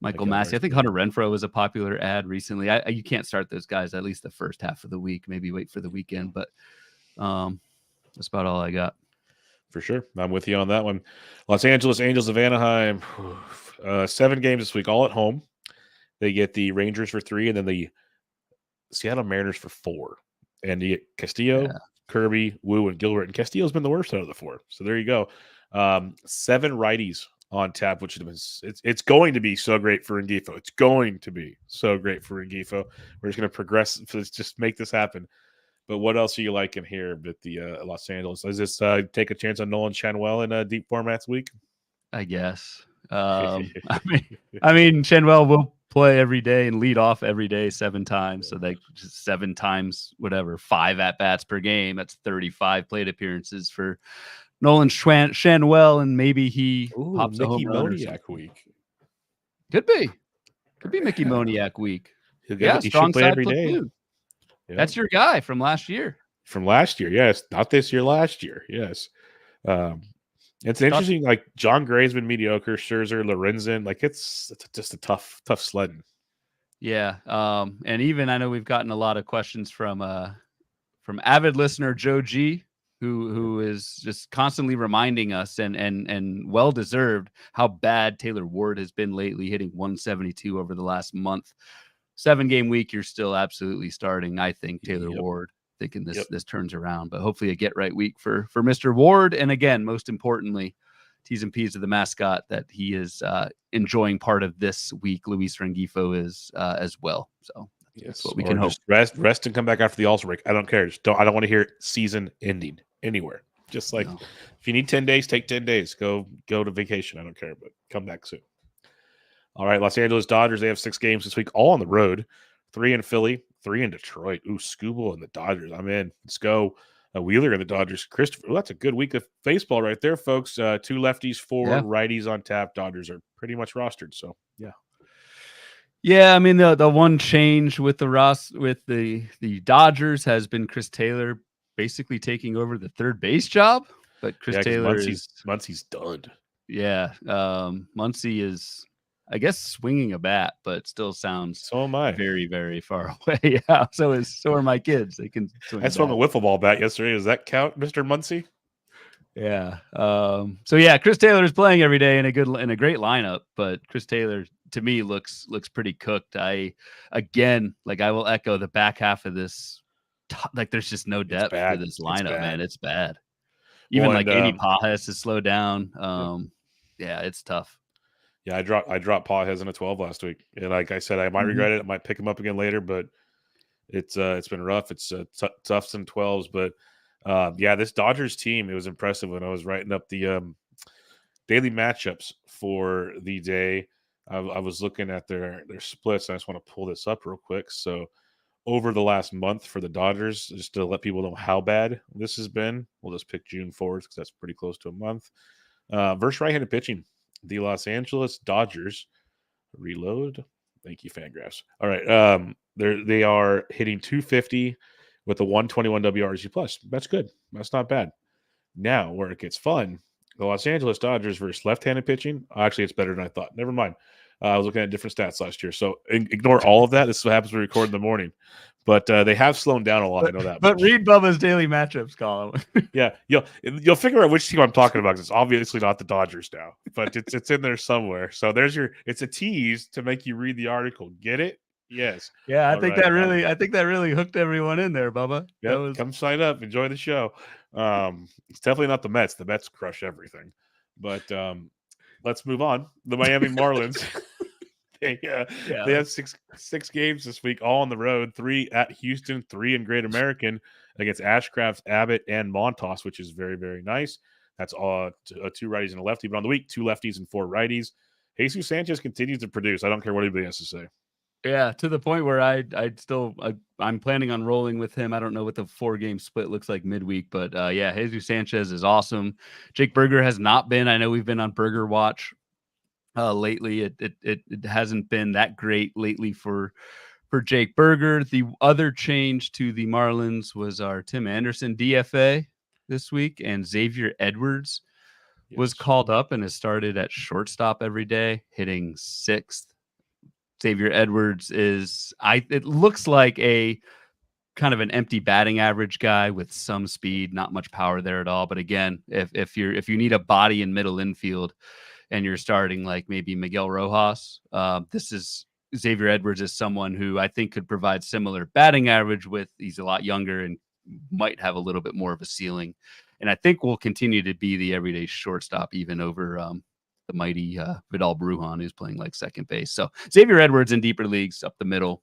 Michael Massey. I think Hunter Renfroe was a popular ad recently. You can't start those guys at least the first half of the week. Maybe wait for the weekend, but that's about all I got. For sure. I'm with you on that one. Los Angeles Angels of Anaheim, 7 games this week, all at home. They get the Rangers for 3, and then the Seattle Mariners for 4. And you get Castillo, Kirby, Wu, and Gilbert. And Castillo's been the worst out of the 4. So there you go. 7 righties on tap, which it's going to be so great for Rengifo. It's going to be so great for Rengifo. We're just going to progress. Just make this happen. But what else are you liking here with the Los Angeles? Is this take a chance on Nolan Chanwell in a deep formats week? I guess. I mean, Chanwell will play every day and lead off every day 7 times. So they just 7 times, whatever, 5 at-bats per game. That's 35 plate appearances for Nolan Chanwell, and maybe he pops a home run. Moniak week. Could be Mickey Moniak week. He should play every day. Yeah. That's your guy from last year. From last year, yes. Not this year, last year, yes. It's interesting. Like John Gray's been mediocre. Scherzer, Lorenzen, like it's just a tough sledding. Yeah, and even I know we've gotten a lot of questions from avid listener Joe G, who is just constantly reminding us and well deserved how bad Taylor Ward has been lately, hitting 172 over the last month. 7-game week, you're still absolutely starting, I think, Taylor Ward, thinking this turns around. But hopefully a get-right week for Mr. Ward. And again, most importantly, T's and P's of the mascot, that he is enjoying part of this week. Luis Rengifo is as well. So That's what we can or hope. just rest and come back after the All-Star break. I don't care. I don't want to hear season ending anywhere. Just like if you need 10 days, take 10 days. Go to vacation. I don't care, but come back soon. All right, Los Angeles Dodgers, they have 6 games this week, all on the road. 3 in Philly, 3 in Detroit. Ooh, Scooble and the Dodgers. I'm in. Let's go. Wheeler and the Dodgers. Christopher, that's a good week of baseball right there, folks. 2 lefties, 4 righties on tap. Dodgers are pretty much rostered, so yeah. Yeah, I mean the one change with the Dodgers has been Chris Taylor basically taking over the third base job, but Chris Taylor Muncie's done. Yeah, Muncie is, I guess, swinging a bat, but still sounds so am I very, very far away. Yeah, so are my kids. They can swing. I swung a wiffle ball bat yesterday. Does that count, Mr. Muncie? Yeah. So yeah, Chris Taylor is playing every day in a great lineup, but Chris Taylor to me looks pretty cooked. I will echo the back half of this. Like there's just no depth to this lineup, man. It's bad. Even Andy Pages has slowed down. Yeah, it's tough. Yeah, I dropped Pages in a 12 last week, and like I said, I might regret it. I might pick him up again later, but it's been rough. It's toughs and 12s, but yeah, this Dodgers team, it was impressive when I was writing up the daily matchups for the day. I was looking at their splits. And I just want to pull this up real quick. So over the last month for the Dodgers, just to let people know how bad this has been, we'll just pick June forward because that's pretty close to a month. Versus right-handed pitching, the Los Angeles Dodgers. Reload. Thank you, Fangraphs. All right. They are hitting 250 with a 121 WRC plus. That's good. That's not bad. Now, where it gets fun, the Los Angeles Dodgers versus left-handed pitching. Actually, it's better than I thought. Never mind. I was looking at different stats last year, so ignore all of that. This is what happens when we record in the morning. But they have slowed down a lot. I know that. But read Bubba's daily matchups column. Yeah, you'll figure out which team I'm talking about because it's obviously not the Dodgers now, but it's in there somewhere. So it's a tease to make you read the article. Get it? Yes. Yeah, I think that really hooked everyone in there, Bubba. Yeah, come sign up. Enjoy the show. It's definitely not the Mets. The Mets crush everything. But let's move on. The Miami Marlins. They have six games this week, all on the road. 3 at Houston, 3 in Great American against Ashcraft, Abbott, and Montas, which is very, very nice. That's all 2 righties and a lefty. But on the week, 2 lefties and 4 righties. Jesus Sanchez continues to produce. I don't care what anybody has to say. Yeah, to the point where I'm planning on rolling with him. I don't know what the 4-game split looks like midweek, but yeah, Jesus Sanchez is awesome. Jake Berger has not been. I know we've been on Berger watch lately. It hasn't been that great lately for Jake Berger. The other change to the Marlins was our Tim Anderson DFA this week, and Xavier Edwards was called up and has started at shortstop every day, hitting 6th. Xavier Edwards it looks like a kind of an empty batting average guy with some speed, not much power there at all. But again, if you need a body in middle infield and you're starting like maybe Miguel Rojas, Xavier Edwards is someone who I think could provide similar batting average he's a lot younger and might have a little bit more of a ceiling. And I think will continue to be the everyday shortstop, even over the mighty Vidal Brujan, who's playing like second base. So Xavier Edwards in deeper leagues up the middle,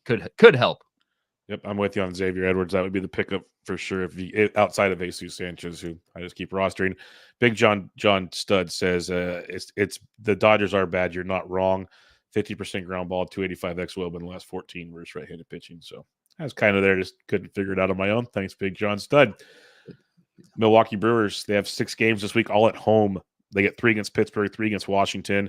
could help. Yep, I'm with you on Xavier Edwards. That would be the pickup for sure. Outside of Jesus Sanchez, who I just keep rostering. Big John Stud says it's the Dodgers are bad. You're not wrong. 50% ground ball, 285 xWOB in the last 14 versus right-handed pitching. So I was kind of there, just couldn't figure it out on my own. Thanks, Big John Stud. Milwaukee Brewers, they have 6 games this week, all at home. They get 3 against Pittsburgh, 3 against Washington.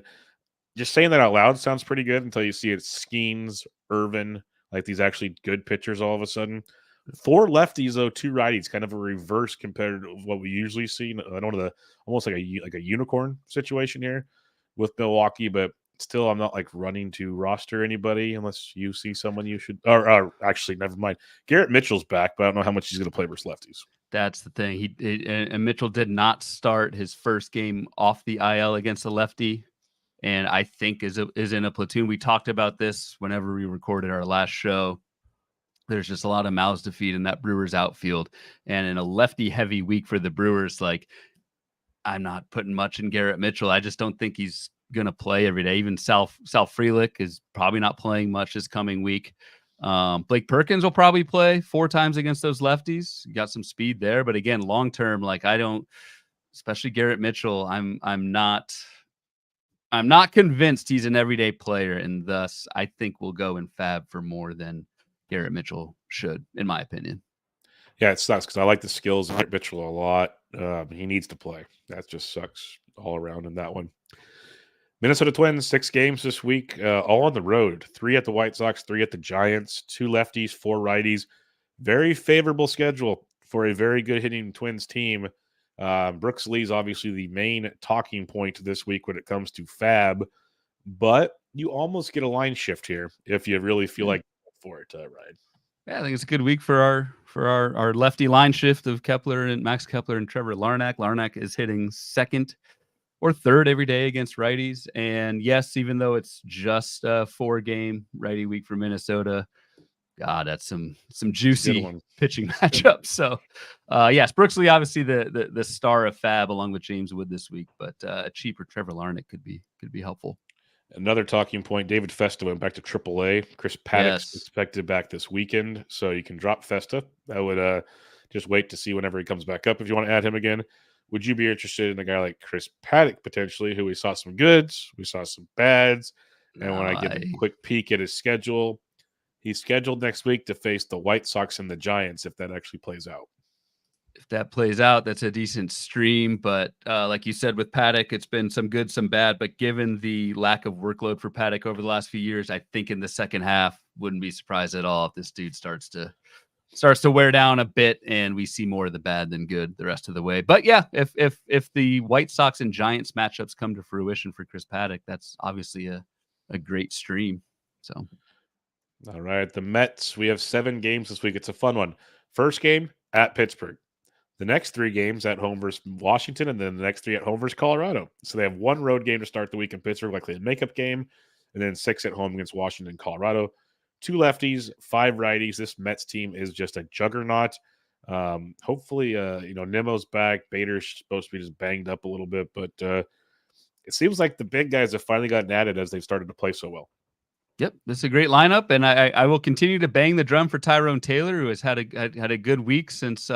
Just saying that out loud sounds pretty good until you see it. Skeens, Irvin, like these actually good pitchers all of a sudden. 4 lefties, though, 2 righties, kind of a reverse compared to what we usually see. I don't know, almost like a unicorn situation here with Milwaukee, but still I'm not like running to roster anybody unless you see someone you should – or actually, never mind. Garrett Mitchell's back, but I don't know how much he's going to play versus lefties. That's the thing. And Mitchell did not start his first game off the IL against the lefty, and I think is in a platoon. We talked about this whenever we recorded our last show. There's just a lot of mouths to feed in that Brewers outfield, and in a lefty-heavy week for the Brewers, like I'm not putting much in Garrett Mitchell. I just don't think he's going to play every day. Even Sal Frelick is probably not playing much this coming week. Blake Perkins will probably play 4 times against those lefties. Got some speed there, but again, long term, like I don't, especially Garrett Mitchell, I'm not convinced he's an everyday player, and thus I think we'll go in FAAB for more than Garrett Mitchell should, in my opinion. Yeah, it sucks because I like the skills of Garrett Mitchell a lot. He needs to play. That just sucks all around in that one. Minnesota Twins, 6 games this week, all on the road. 3 at the White Sox, 3 at the Giants, 2 lefties, 4 righties. Very favorable schedule for a very good hitting Twins team. Brooks Lee's obviously the main talking point this week when it comes to FAAB, but you almost get a line shift here if you really feel like for it, Ryan. Yeah, I think it's a good week for our lefty line shift of Max Kepler and Trevor Larnach. Larnach is hitting second or third every day against righties. And yes, even though it's just a 4-game righty week for Minnesota, God, that's some juicy pitching matchups. So, yes, Brooks Lee, obviously the star of FAAB along with James Wood this week, but a cheaper Trevor Larnach could be helpful. Another talking point, David Festa went back to AAA. Chris Paddock's expected back this weekend, so you can drop Festa. I would just wait to see whenever he comes back up if you want to add him again. Would you be interested in a guy like Chris Paddock potentially, who we saw some goods, we saw some bads, and when I give a quick peek at his schedule, he's scheduled next week to face the White Sox and the Giants if that actually plays out. If that plays out, that's a decent stream. But like you said, with Paddock, it's been some good, some bad. But given the lack of workload for Paddock over the last few years, I think in the second half, wouldn't be surprised at all if this dude starts to wear down a bit and we see more of the bad than good the rest of the way. But yeah, if the White Sox and Giants matchups come to fruition for Chris Paddock, that's obviously a great stream. So, all right, the Mets, we have 7 games this week. It's a fun one. First game at Pittsburgh. The next 3 games at home versus Washington, and then the next 3 at home versus Colorado. So they have 1 road game to start the week in Pittsburgh, likely a makeup game, and then 6 at home against Washington and Colorado. 2 lefties, 5 righties. This Mets team is just a juggernaut. Hopefully, Nemo's back. Bader's supposed to be just banged up a little bit, but it seems like the big guys have finally gotten added as they've started to play so well. Yep, this is a great lineup, and I will continue to bang the drum for Tyrone Taylor, who has had a good week since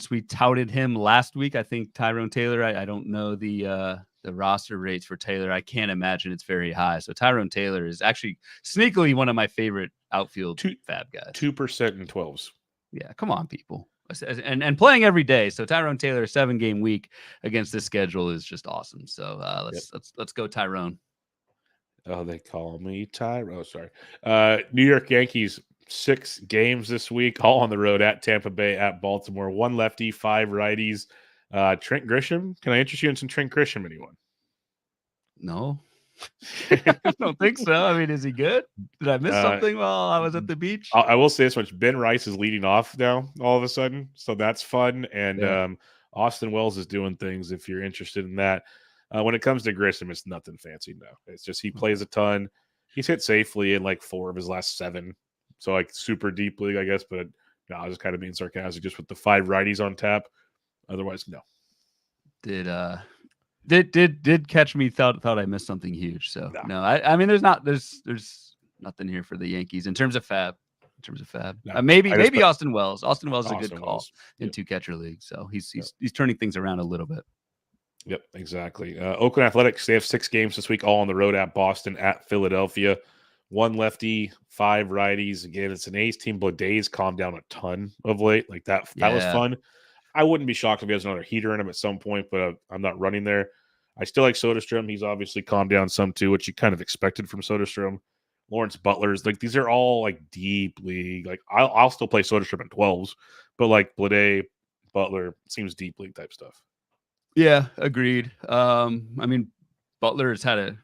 we touted him last week. I think Tyrone Taylor, I don't know the roster rates for Taylor. I can't imagine it's very high. So Tyrone Taylor is actually sneakily one of my favorite outfield FAAB guys. 2% in 12s. Yeah, come on, people. And playing every day. So Tyrone Taylor, 7-game week against this schedule is just awesome. So let's go Tyrone. Oh, they call me Tyrone. Oh, sorry. New York Yankees, 6 games this week, all on the road at Tampa Bay, at Baltimore. 1 lefty, 5 righties. Trent Grisham. Can I interest you in some Trent Grisham, anyone? No. I don't think so. I mean, is he good? Did I miss something while I was at the beach? I will say this much. Ben Rice is leading off now all of a sudden, so that's fun. And Austin Wells is doing things if you're interested in that. When it comes to Grisham, it's nothing fancy, no. It's just he plays a ton. He's hit safely in like 4 of his last 7. So like super deep league, I guess, but no, I was just kind of being sarcastic just with the 5 righties on tap. Otherwise, no. Did catch me, thought I missed something huge. So no, I mean there's nothing here for the Yankees in terms of FAAB. No, maybe Austin Wells. Austin Wells is a good call in 2-catcher league. So he's turning things around a little bit. Yep, exactly. Oakland Athletics, they have 6 games this week, all on the road at Boston, at Philadelphia. 1 lefty, 5 righties. Again, it's an A's team. Bleday's calmed down a ton of late. Like that was fun. I wouldn't be shocked if he has another heater in him at some point, but I'm not running there. I still like Soderstrom. He's obviously calmed down some too, which you kind of expected from Soderstrom. Lawrence Butler's like these are all like deep league. Like I'll still play Soderstrom in 12s, but like Bleday, Butler seems deep league type stuff. Yeah, agreed. I mean, Butler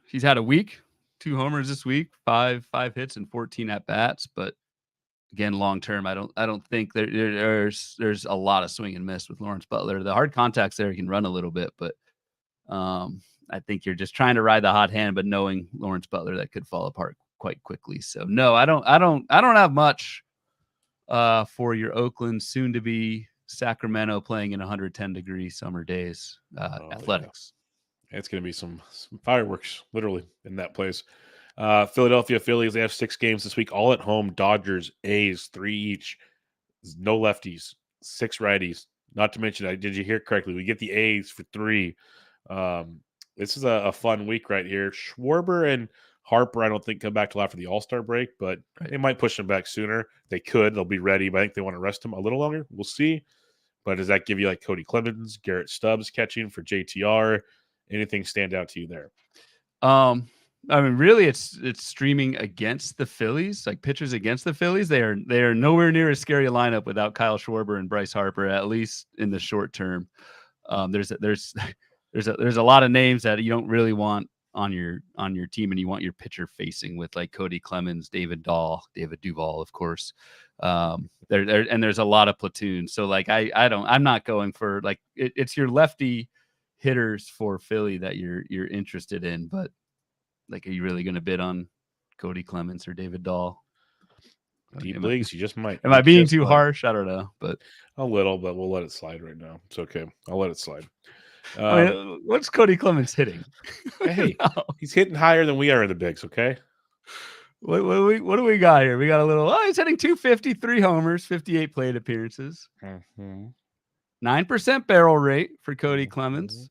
he's had a week, 2 homers this week, 5 hits and 14 at bats, but again, long term, I don't think there's a lot of swing and miss with Lawrence Butler. The hard contacts there, he can run a little bit, but I think you're just trying to ride the hot hand, but knowing Lawrence Butler, that could fall apart quite quickly. So no, I don't have much for your Oakland, soon to be Sacramento playing in 110-degree summer days. Athletics. It's going to be some fireworks, literally, in that place. Philadelphia Phillies, they have 6 games this week, all at home. Dodgers, A's, 3 each. No lefties, 6 righties. Not to mention, did you hear correctly? We get the A's for 3. This is a fun week right here. Schwarber and Harper, I don't think come back till after the All-Star break, but Right. they might push them back sooner. They could. They'll be ready, but I think they want to rest them a little longer. We'll see. But does that give you like Cody Clemens, Garrett Stubbs catching for JTR? Anything stand out to you there? I mean, really, it's streaming against the Phillies, like pitchers against the Phillies. They are nowhere near a scary lineup without Kyle Schwarber and Bryce Harper, at least in the short term. There's a lot of names that you don't really want on your team, and you want your pitcher facing with like Cody Clemens, David Duvall, of course. There's a lot of platoons. So like I'm not going for like it's your lefty hitters for Philly that you're interested in, but like, are you really going to bid on Cody Clemens or David Dahl? Deep leagues, you just might. Am I being too harsh? I don't know, but a little, but we'll let it slide right now. It's okay. I'll let it slide. I mean, what's Cody Clemens hitting? Hey, he's hitting higher than we are in the bigs. Okay. What do we got here? We got a little. Oh, he's hitting 250, 3 homers, 58 plate appearances, 9% barrel rate for Cody Clemens.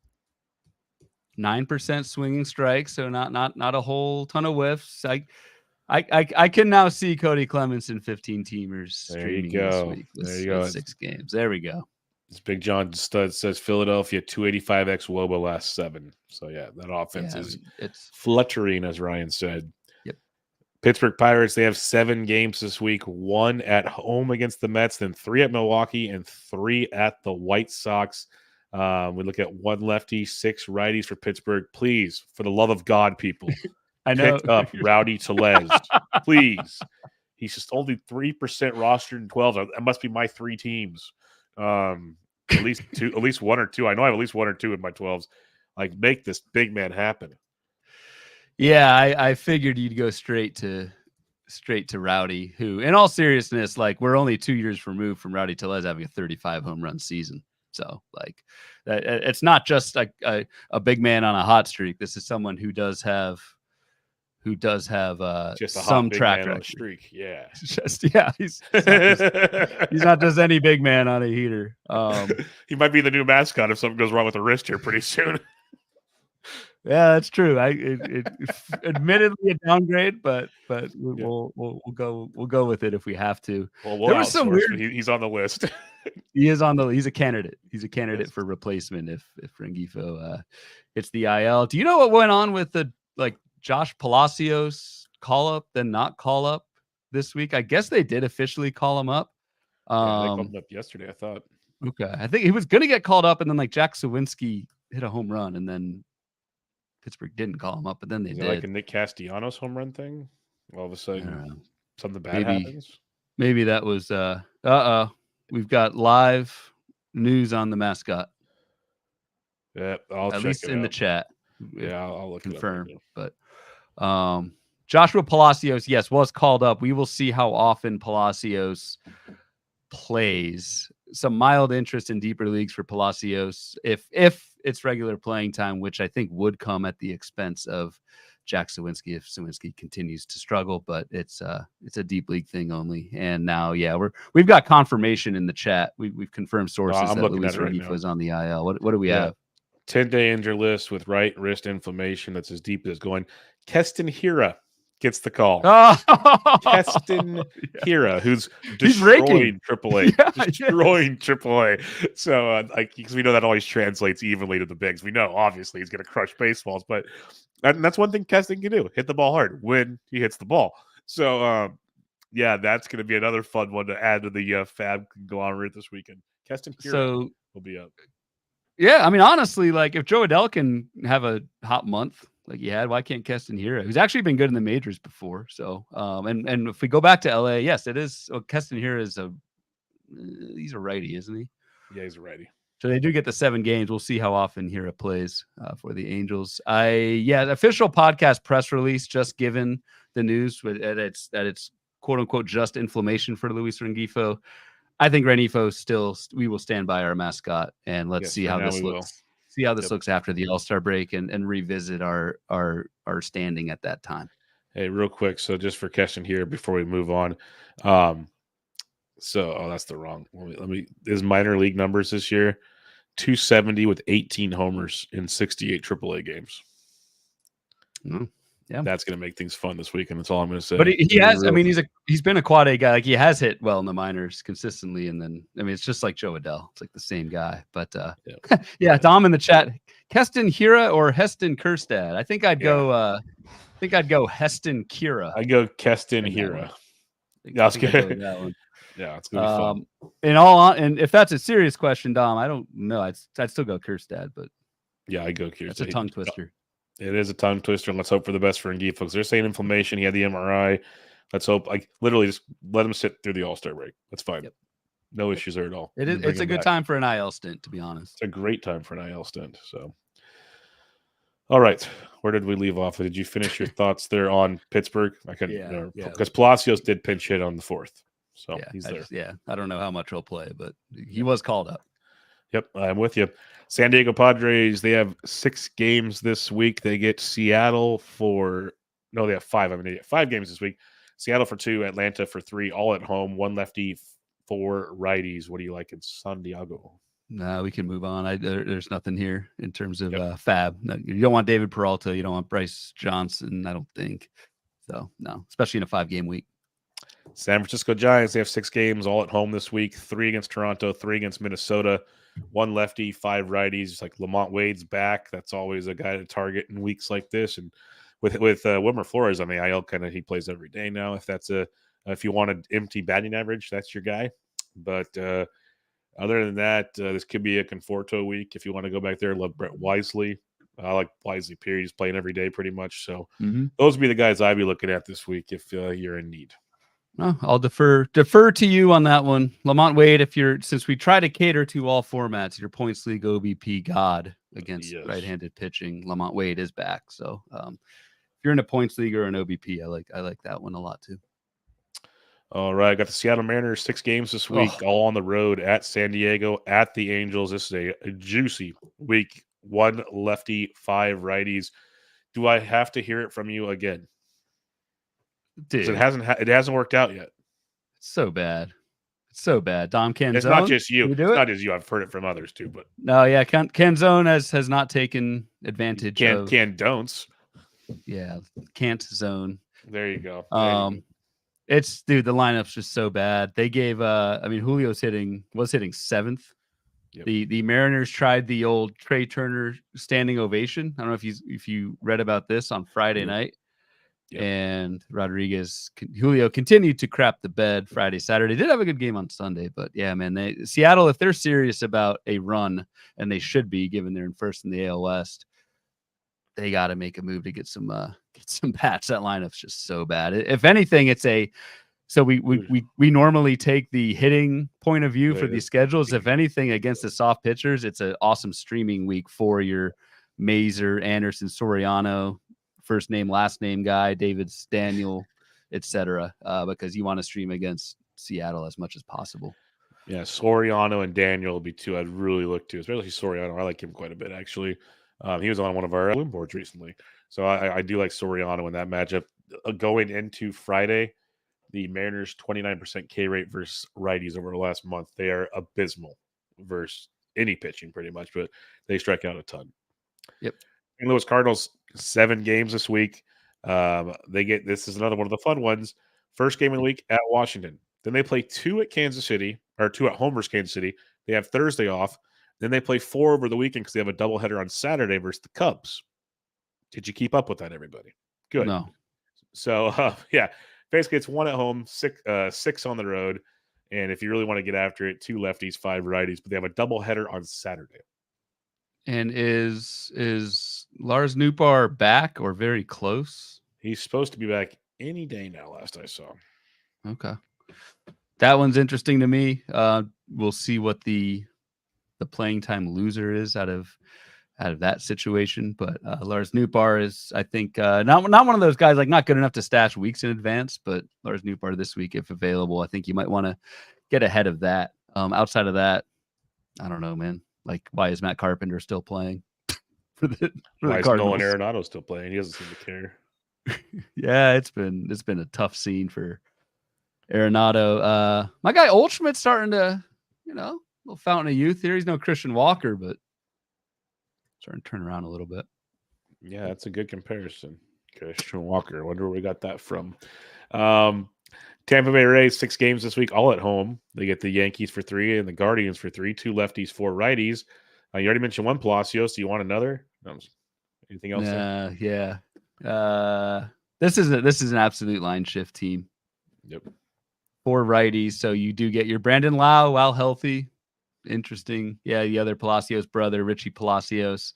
9% swinging strikes, so not a whole ton of whiffs. I can now see Cody Clemens in 15 teamers streaming this week. There you go. 6 games. There we go. This Big John Stud says Philadelphia 285x Woba last 7. So yeah, that offense it's fluttering, as Ryan said. Yep. Pittsburgh Pirates, they have 7 games this week, 1 at home against the Mets, then 3 at Milwaukee, and 3 at the White Sox. We look at 1 lefty, 6 righties for Pittsburgh. Please, for the love of God, people, I know. Pick up Rowdy Tellez. Please. He's just only 3% rostered in 12. That must be my 3 teams. At least 1 or 2. I know I have at least 1 or 2 in my 12s. Like, make this big man happen. Yeah, I figured you'd go straight to Rowdy, who, in all seriousness, like, we're only 2 years removed from Rowdy Tellez having a 35 home run season. So like it's not just like a big man on a hot streak. This is someone who does have just some track record. Streak. Yeah. He's not just any big man on a heater. He might be the new mascot if something goes wrong with the wrist here pretty soon. Yeah, that's true. Admittedly a downgrade, but we'll go with it if we have to. Well, there was some weird. He's on the list. He is on the. He's a candidate. He's a candidate for replacement if Rengifo hits the IL. Do you know what went on with the Josh Palacios call up, then not call up this week? I guess they did officially call him up. They called him up yesterday, I thought. Okay, I think he was going to get called up, and then Jack Sawinski hit a home run, and then Pittsburgh didn't call him up, but then they did. Like a Nick Castellanos home run thing? All of a sudden, something bad happens? Maybe that was, we've got live news on the mascot. Yeah, I'll check at least in the chat. Yeah, I'll look confirm. But Joshua Palacios, yes, was called up. We will see how often Palacios plays. Some mild interest in deeper leagues for Palacios if it's regular playing time, which I think would come at the expense of Jack Sawinski if Sawinski continues to struggle. But it's a deep league thing only. And now, we've got confirmation in the chat. We've confirmed sources that Luis Rengifo is on the IL. What do we have? 10-day injury list with right wrist inflammation that's as deep as it's going. Keston Hira gets the call. Keston Hira, who's destroying AAA. Destroying AAA. So, because we know that always translates evenly to the bigs. We know, obviously, he's going to crush baseballs. But and that's one thing Keston can do. Hit the ball hard when he hits the ball. So, that's going to be another fun one to add to the FAAB conglomerate this weekend. Keston Hira will be up. Yeah, I mean, honestly, if Joe Adell can have a hot month like he had, why can't Keston Hira? He's actually been good in the majors before. So, and if we go back to LA, yes, it is. Well, Keston Hira he's a righty, isn't he? Yeah, he's a righty. So they do get the 7 games. We'll see how often Hira plays for the Angels. The official podcast press release just given the news that it's quote unquote just inflammation for Luis Rengifo. I think Rengifo we will stand by our mascot and let's see how this looks. see how this looks after the All-Star break and revisit our standing at that time. Hey, real quick. So just for Keston here before we move on. That's the wrong. Let me his minor league numbers this year: 270 with 18 homers in 68 AAA games. Yeah, that's going to make things fun this weekend. That's all I'm going to say. But he has. I mean, he's been a quad A guy. Like he has hit well in the minors consistently, and then I mean, it's just like Joe Adell. It's like the same guy. But yeah, Dom in the chat: Keston Hira or Heston Kjerstad? I think I'd go. I think I'd go Heston Kira. I go Keston Hira. That's good. That one. Yeah, it's gonna be fun. And if that's a serious question, Dom, I don't know. I'd still go Kjerstad, but yeah, I go Kjerstad. It's a tongue twister. It is a tongue twister, and let's hope for the best for Ngi, folks. They're saying inflammation. He had the MRI. Let's hope. Like literally, just let him sit through the All-Star break. That's fine. Yep. No issues there at all. It's a good time for an IL stint, to be honest. It's a great time for an IL stint. So, all right, where did we leave off? Did you finish your thoughts there on Pittsburgh? I couldn't. Because Palacios did pinch hit on the 4th, so he's there. I don't know how much he'll play, but he was called up. Yep, I'm with you. San Diego Padres, they have 6 games this week. They get Seattle they have 5. I'm an idiot. 5 games this week. Seattle for 2, Atlanta for 3, all at home. 1 lefty, 4 righties. What do you like in San Diego? No, we can move on. There's nothing here in terms of FAAB. No, you don't want David Peralta. You don't want Bryce Johnson, I don't think. So, no, especially in a 5-game week. San Francisco Giants, they have 6 games all at home this week. 3 against Toronto, 3 against Minnesota. 1 lefty, 5 righties. Like Lamont Wade's back. That's always a guy to target in weeks like this. And with Wilmer Flores on the IL, he plays every day now. If you want an empty batting average, that's your guy. But other than that, this could be a Conforto week. If you want to go back there, I love Brett Wisely. I like Wisely, period. He's playing every day pretty much. So those would be the guys I'd be looking at this week if you're in need. No, I'll defer to you on that one. Lamont Wade, since we try to cater to all formats, your points league OBP god against right-handed pitching, Lamont Wade is back. So if you're in a points league or an OBP, I like that one a lot too. All right, got the Seattle Mariners 6 games this week, all on the road at San Diego, at the Angels. This is a juicy week. 1 lefty, 5 righties. Do I have to hear it from you again? Dude, it hasn't worked out yet. It's so bad. It's so bad. Dom Canzone. It's not just you. It's not just you. I've heard it from others too. But no, yeah, Canzone has not taken advantage of don'ts. Yeah, can't zone. There you go. It's the lineup's just so bad. They gave Julio was hitting 7th. Yep. The Mariners tried the old Trey Turner standing ovation. I don't know if you read about this on Friday night. Yep. And Julio continued to crap the bed Friday, Saturday. Did have a good game on Sunday, but yeah, man, Seattle, if they're serious about a run, and they should be, given they're in first in the AL West, they got to make a move to get some bats. That lineup's just so bad. If anything, we normally take the hitting point of view for these schedules. If anything, against the soft pitchers, it's an awesome streaming week for your Mazer, Anderson, Soriano, first name, last name guy, David Daniel, etc. Because you want to stream against Seattle as much as possible. Yeah, Soriano and Daniel will be 2 I'd really look to, especially Soriano. I like him quite a bit, actually. He was on one of our Bloom boards recently. So I do like Soriano in that matchup. Going into Friday, the Mariners' 29% K rate versus righties over the last month. They are abysmal versus any pitching pretty much, but they strike out a ton. Yep. St. Louis Cardinals, 7 games this week. This is another one of the fun ones. First game of the week at Washington. Then they play 2 at Kansas City, or 2 at home versus Kansas City. They have Thursday off. Then they play 4 over the weekend because they have a doubleheader on Saturday versus the Cubs. Did you keep up with that, everybody? Good. No. So, basically it's 1 at home, 6 on the road. And if you really want to get after it, 2 lefties, 5 righties. But they have a doubleheader on Saturday. And is Lars Nootbaar back or very close? He's supposed to be back any day now, last I saw. Okay. That one's interesting to me. We'll see what the playing time loser is out of that situation. But Lars Nootbaar is, I think, not one of those guys, like not good enough to stash weeks in advance, but Lars Nootbaar this week, if available, I think you might want to get ahead of that. Outside of that, I don't know, man. Like, why is Matt Carpenter still playing Why the is Nolan Cardinals? Arenado still playing? He doesn't seem to care. Yeah, it's been a tough scene for Arenado. My guy Oldschmidt's starting to, little fountain of youth here. He's no Christian Walker, but starting to turn around a little bit. Yeah, that's a good comparison. Christian Walker. I wonder where we got that from. Tampa Bay Rays, 6 games this week, all at home. They get the Yankees for 3 and the Guardians for 3. 2 lefties, 4 righties. You already mentioned one Palacios. Do you want another? No, anything else? Yeah. This is an absolute line shift team. Yep. 4 righties, so you do get your Brandon Lau while healthy. Interesting. Yeah, the other Palacios brother, Richie Palacios,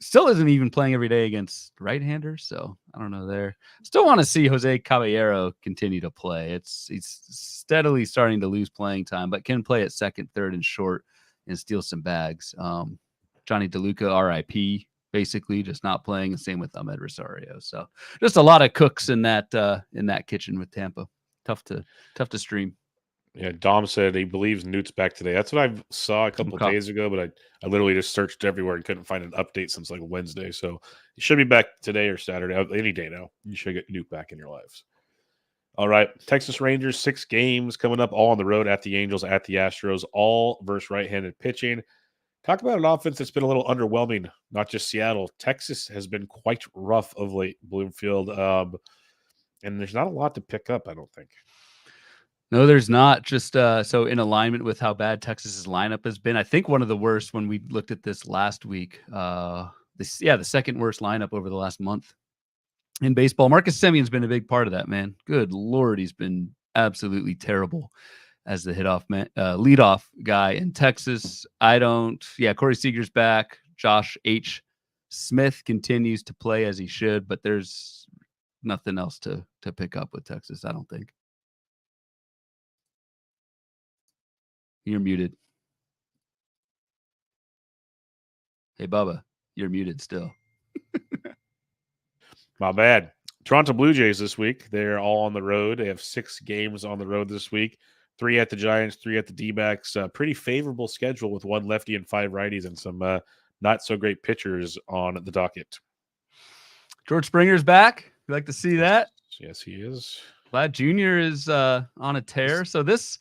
still isn't even playing every day against right-handers, so I don't know there. Still want to see Jose Caballero continue to play. He's steadily starting to lose playing time, but can play at second, third, and short and steal some bags. Johnny DeLuca, RIP, basically just not playing. The same with Ahmed Rosario. So just a lot of cooks in that kitchen with Tampa. Tough to stream. Yeah, Dom said he believes Newt's back today. That's what I saw a couple of days ago, but I literally just searched everywhere and couldn't find an update since like Wednesday. So he should be back today or Saturday, any day now. You should get Newt back in your lives. All right, Texas Rangers, 6 games coming up, all on the road at the Angels, at the Astros, all versus right-handed pitching. Talk about an offense that's been a little underwhelming, not just Seattle. Texas has been quite rough of late, Bloomfield, and there's not a lot to pick up, I don't think. No, there's not. Just so in alignment with how bad Texas's lineup has been. I think one of the worst when we looked at this last week. The second worst lineup over the last month in baseball. Marcus Semion's been a big part of that, man. Good Lord, he's been absolutely terrible as the leadoff guy in Texas. Corey Seager's back. Josh H. Smith continues to play as he should, but there's nothing else to pick up with Texas, I don't think. You're muted. Hey, Bubba, you're muted still. My bad. Toronto Blue Jays this week. They're all on the road. They have 6 games on the road this week. 3 at the Giants, 3 at the D-backs. Pretty favorable schedule with 1 lefty and 5 righties and some not so great pitchers on the docket. George Springer's back. You like to see that? Yes, he is. Vlad Jr. is on a tear. So this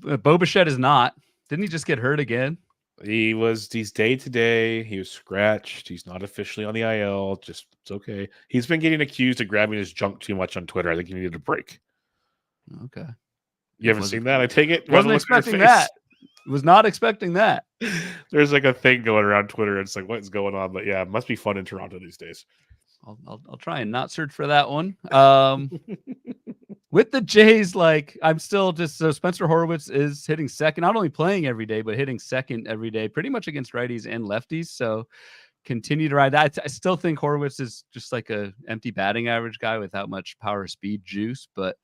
Bo Bichette is not. Didn't he just get hurt again? He's day to day. He was scratched. He's not officially on the IL. It's okay. He's been getting accused of grabbing his junk too much on Twitter. I think he needed a break. Okay. You haven't seen that? I take it. Wasn't expecting that. Was not expecting that. There's like a thing going around Twitter. It's like, what's going on? But yeah, it must be fun in Toronto these days. I'll try and not search for that one. With the Jays, I'm still so Spencer Horwitz is hitting second, not only playing every day, but hitting second every day, pretty much against righties and lefties. So continue to ride that. I still think Horwitz is just like a empty batting average guy without much power, speed, juice, but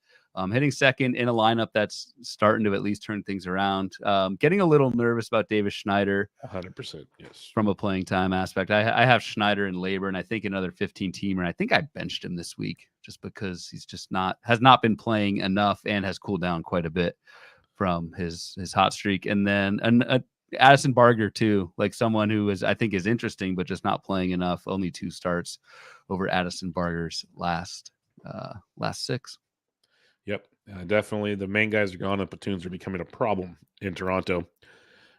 hitting second in a lineup that's starting to at least turn things around. Getting a little nervous about Davis Schneider. 100%, yes. From a playing time aspect. I have Schneider in labor, and I think another 15-teamer. I think I benched him this week just because he's just has not been playing enough and has cooled down quite a bit from his hot streak. And then Addison Barger too, like someone who I think is interesting, but just not playing enough. Only 2 starts over Addison Barger's last 6. Yep, definitely. The main guys are gone, and platoons are becoming a problem in Toronto.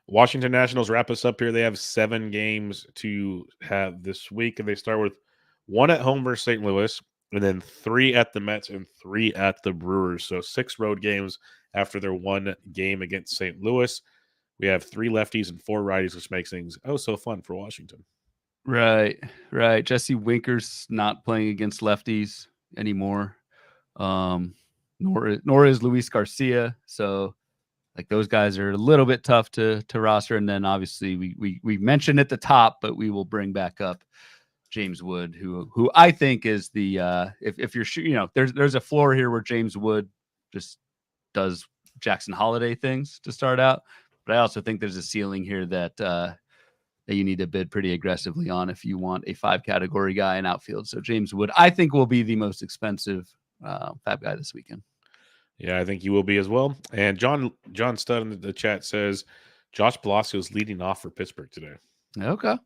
Washington Nationals wrap us up here. They have 7 games to have this week, and they start with 1 at home versus St. Louis, and then 3 at the Mets and 3 at the Brewers. So 6 road games after their 1 game against St. Louis. We have 3 lefties and 4 righties, which makes things so fun for Washington. Right. Jesse Winker's not playing against lefties anymore. Nor is Luis Garcia. So those guys are a little bit tough to roster. And then obviously we mentioned at the top, but we will bring back up James Wood, who I think is the if you're there's a floor here where James Wood just does Jackson Holiday things to start out. But I also think there's a ceiling here that you need to bid pretty aggressively on if you want a 5 category guy in outfield. So James Wood, I think, will be the most expensive FAAB guy this weekend. Yeah, I think you will be as well. And John Stud in the chat says Josh Palacio is leading off for Pittsburgh today. Okay.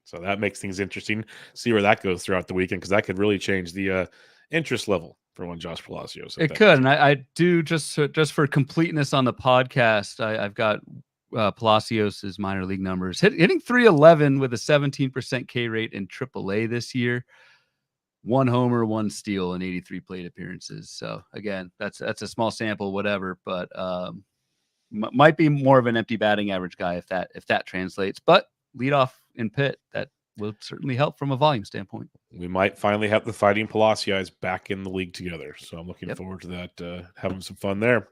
So that makes things interesting. See where that goes throughout the weekend, because that could really change the interest level for one Josh Palacio. So It could, and I do just for completeness on the podcast. I've got Palacios' minor league numbers hitting 311 with a 17% K rate in AAA this year. 1 homer, 1 steal, and 83 plate appearances. So again, that's a small sample, whatever, but might be more of an empty batting average guy if that translates. But leadoff in Pitt, that will certainly help from a volume standpoint. We might finally have the Fighting Palacios back in the league together. So I'm looking forward to that, having some fun there.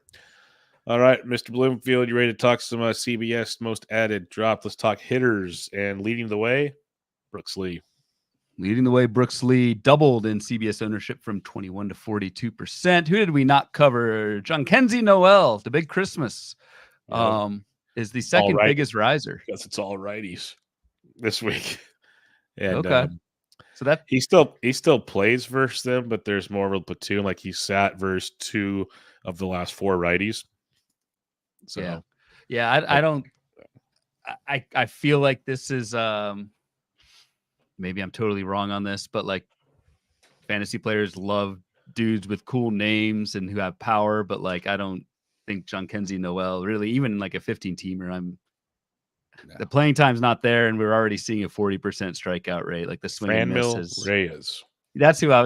All right, Mr. Bloomfield, you ready to talk some CBS most added drop? Let's talk hitters. And leading the way, Brooks Lee. Leading the way, Brooks Lee doubled in CBS ownership from 21 to 42%. Who did we not cover? Jhonkensy Noel, the big Christmas, is the second biggest riser. Because it's all righties this week. And okay. So that he still plays versus them, but there's more of a platoon. Like he sat versus 2 of the last 4 righties. So I feel like this is maybe I'm totally wrong on this, but like fantasy players love dudes with cool names and who have power, but like I don't think Jhonkensy Noel really, even like a 15-teamer, the playing time's not there, and we're already seeing a 40% strikeout rate. Like the swing and miss Reyes. That's who I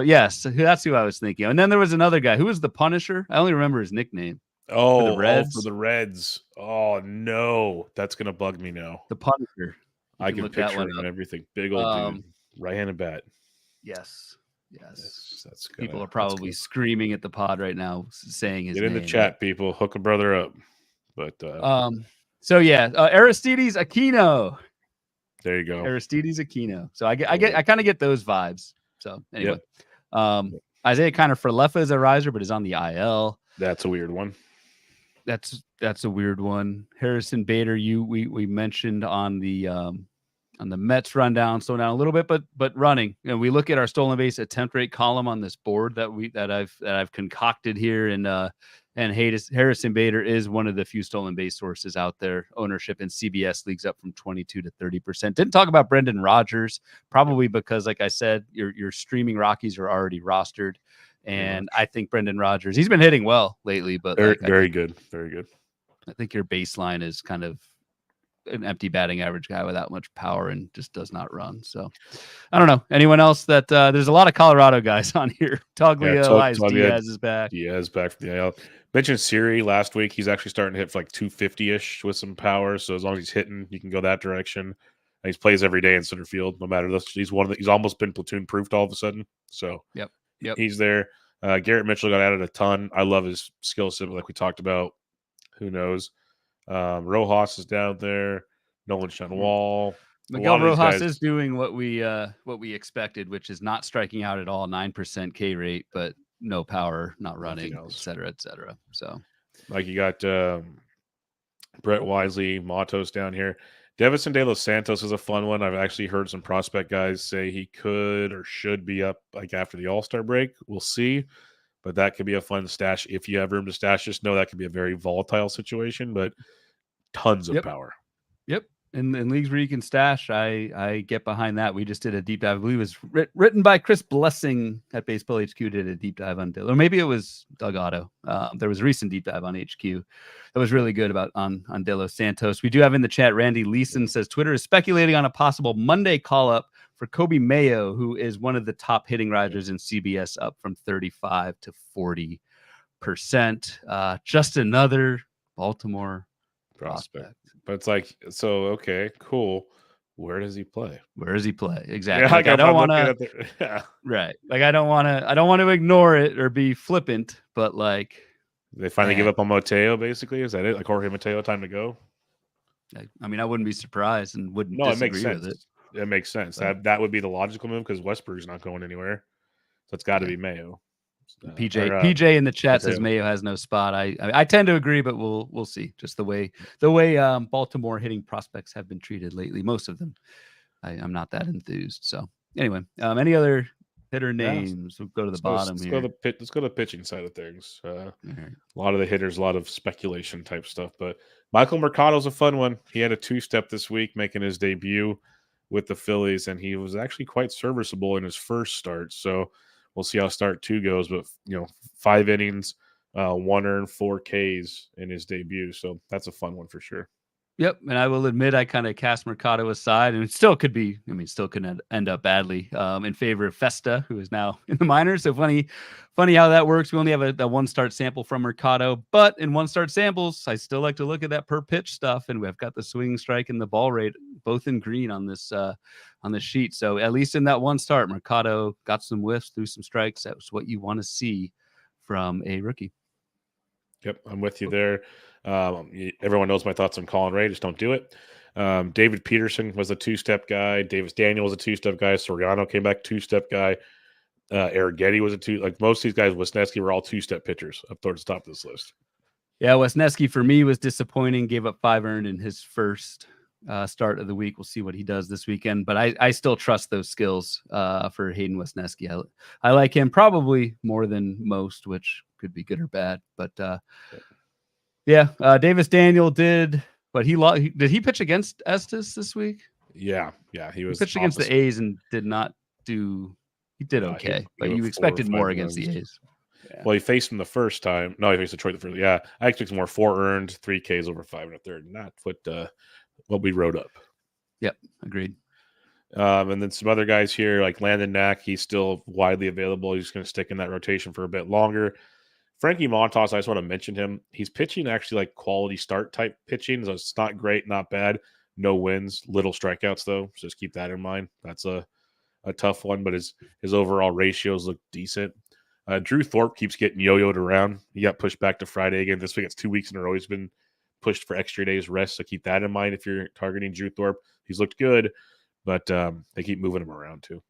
was thinking. And then there was another guy who was the Punisher. I only remember his nickname. Oh, for the Reds. Oh no, that's gonna bug me now. The Punisher. I can picture him and everything. Big old dude, right-handed bat. Yes. That's people are probably screaming at the pod right now, saying his name. Get in the chat, people. Hook a brother up. But so yeah, Aristides Aquino. There you go, Aristides Aquino. So I kind of get those vibes. So anyway, Isaiah Kiner-Falefa is a riser, but is on the IL. That's a weird one. That's a weird one. Harrison Bader, we mentioned on the Mets rundown, slowing down a little bit, but running. You know, we look at our stolen base attempt rate column on this board that I've concocted here, and Harrison Bader is one of the few stolen base sources out there. Ownership in CBS leagues up from 22 to 30%. Didn't talk about Brendan Rodgers, probably because, like I said, your streaming Rockies are already rostered. And I think Brendan Rodgers, he's been hitting well lately, but very good. I think your baseline is kind of an empty batting average guy without much power and just does not run. So I don't know. Anyone else that there's a lot of Colorado guys on here. Diaz is back. Diaz back from the IL. Mentioned Siri last week. He's actually starting to hit for like 250-ish with some power. So as long as he's hitting, you can go that direction. And he plays every day in center field, no matter this. He's almost been platoon proofed all of a sudden. So Yep. He's there. Garrett Mitchell got added a ton. I love his skill set, like we talked about. Who knows? Rojas is down there. Nolan Shenwall. Miguel Rojas is doing what we expected, which is not striking out at all. 9% K rate, but no power, not running, et cetera, et cetera. So, like you got Brett Wisely, Matos down here. Devison De Los Santos is a fun one. I've actually heard some prospect guys say he could or should be up like after the All-Star break. We'll see. But that could be a fun stash. If you have room to stash, just know that could be a very volatile situation, but tons of power. Yep. In leagues where you can stash, I get behind that. We just did a deep dive. I believe it was written by Chris Blessing at Baseball HQ. Did a deep dive on Dillon, or maybe it was Doug Otto. There was a recent deep dive on HQ that was really good on De Los Santos. We do have in the chat. Randy Leeson says Twitter is speculating on a possible Monday call up for Kobe Mayo, who is one of the top hitting risers in CBS, up from 35 to 40%. Just another Baltimore prospect. But it's like, so, okay, cool. Where does he play? Exactly. Like, I don't want to. Right. Like I don't want to ignore it or be flippant, but like they finally give up on Mateo. Basically, is that it? Like Jorge Mateo, time to go. I mean, I wouldn't be surprised and wouldn't disagree with it. It makes sense. That would be the logical move because Westberg's not going anywhere, so it's got to be Mayo. PJ in the chat says Mayo has no spot. I tend to agree, but we'll see. Just the way Baltimore hitting prospects have been treated lately, most of them. I'm not that enthused. So anyway, any other Hitter names. We'll go to the bottom here. Let's go to the pitching side of things. Right. A lot of the hitters, a lot of speculation type stuff. But Michael Mercado's a fun one. He had a 2-step this week, making his debut with the Phillies, and he was actually quite serviceable in his first start. So we'll see how start 2 goes. But 5 innings, 1 earned, 4 Ks in his debut. So that's a fun one for sure. Yep, and I will admit I kind of cast Mercado aside, and it still could be. I mean, still could end up badly in favor of Festa, who is now in the minors. So funny how that works. We only have a 1-start sample from Mercado, but in 1-start samples, I still like to look at that per pitch stuff, and we've got the swinging strike and the ball rate both in green on this sheet. So at least in that 1 start, Mercado got some whiffs, threw some strikes. That's what you want to see from a rookie. Yep, I'm with you there. Everyone knows my thoughts on Colin Ray. Just don't do it. David Peterson was a 2-step guy. Davis Daniel was a 2-step guy. Soriano came back 2-step guy. Eric Getty was a 2. Like most of these guys, Wisniewski were all 2-step pitchers up towards the top of this list. Yeah, Wisniewski for me was disappointing. Gave up 5 earned in his first start of the week. We'll see what he does this weekend. But I still trust those skills for Hayden Wisniewski. I like him probably more than most, which could be good or bad. But Davis Daniel did, but did he pitch against Estes this week? Yeah, he pitched against the A's and did not do. He did okay, but you expected more against the A's. Yeah. Well, he faced him the first time. No, he faced Detroit the first. Yeah, I expected more. 4 earned, 3 Ks over 5 1/3. Not what we wrote up. Yep, agreed. And then some other guys here like Landon Knack. He's still widely available. He's going to stick in that rotation for a bit longer. Frankie Montas, I just want to mention him. He's pitching actually like quality start type pitching. So it's not great, not bad. No wins, little strikeouts though. So just keep that in mind. That's a tough one, but his overall ratios look decent. Drew Thorpe keeps getting yo-yoed around. He got pushed back to Friday again. This week it's 2 weeks in a row. He's been pushed for extra days rest. So keep that in mind if you're targeting Drew Thorpe. He's looked good, but they keep moving him around too.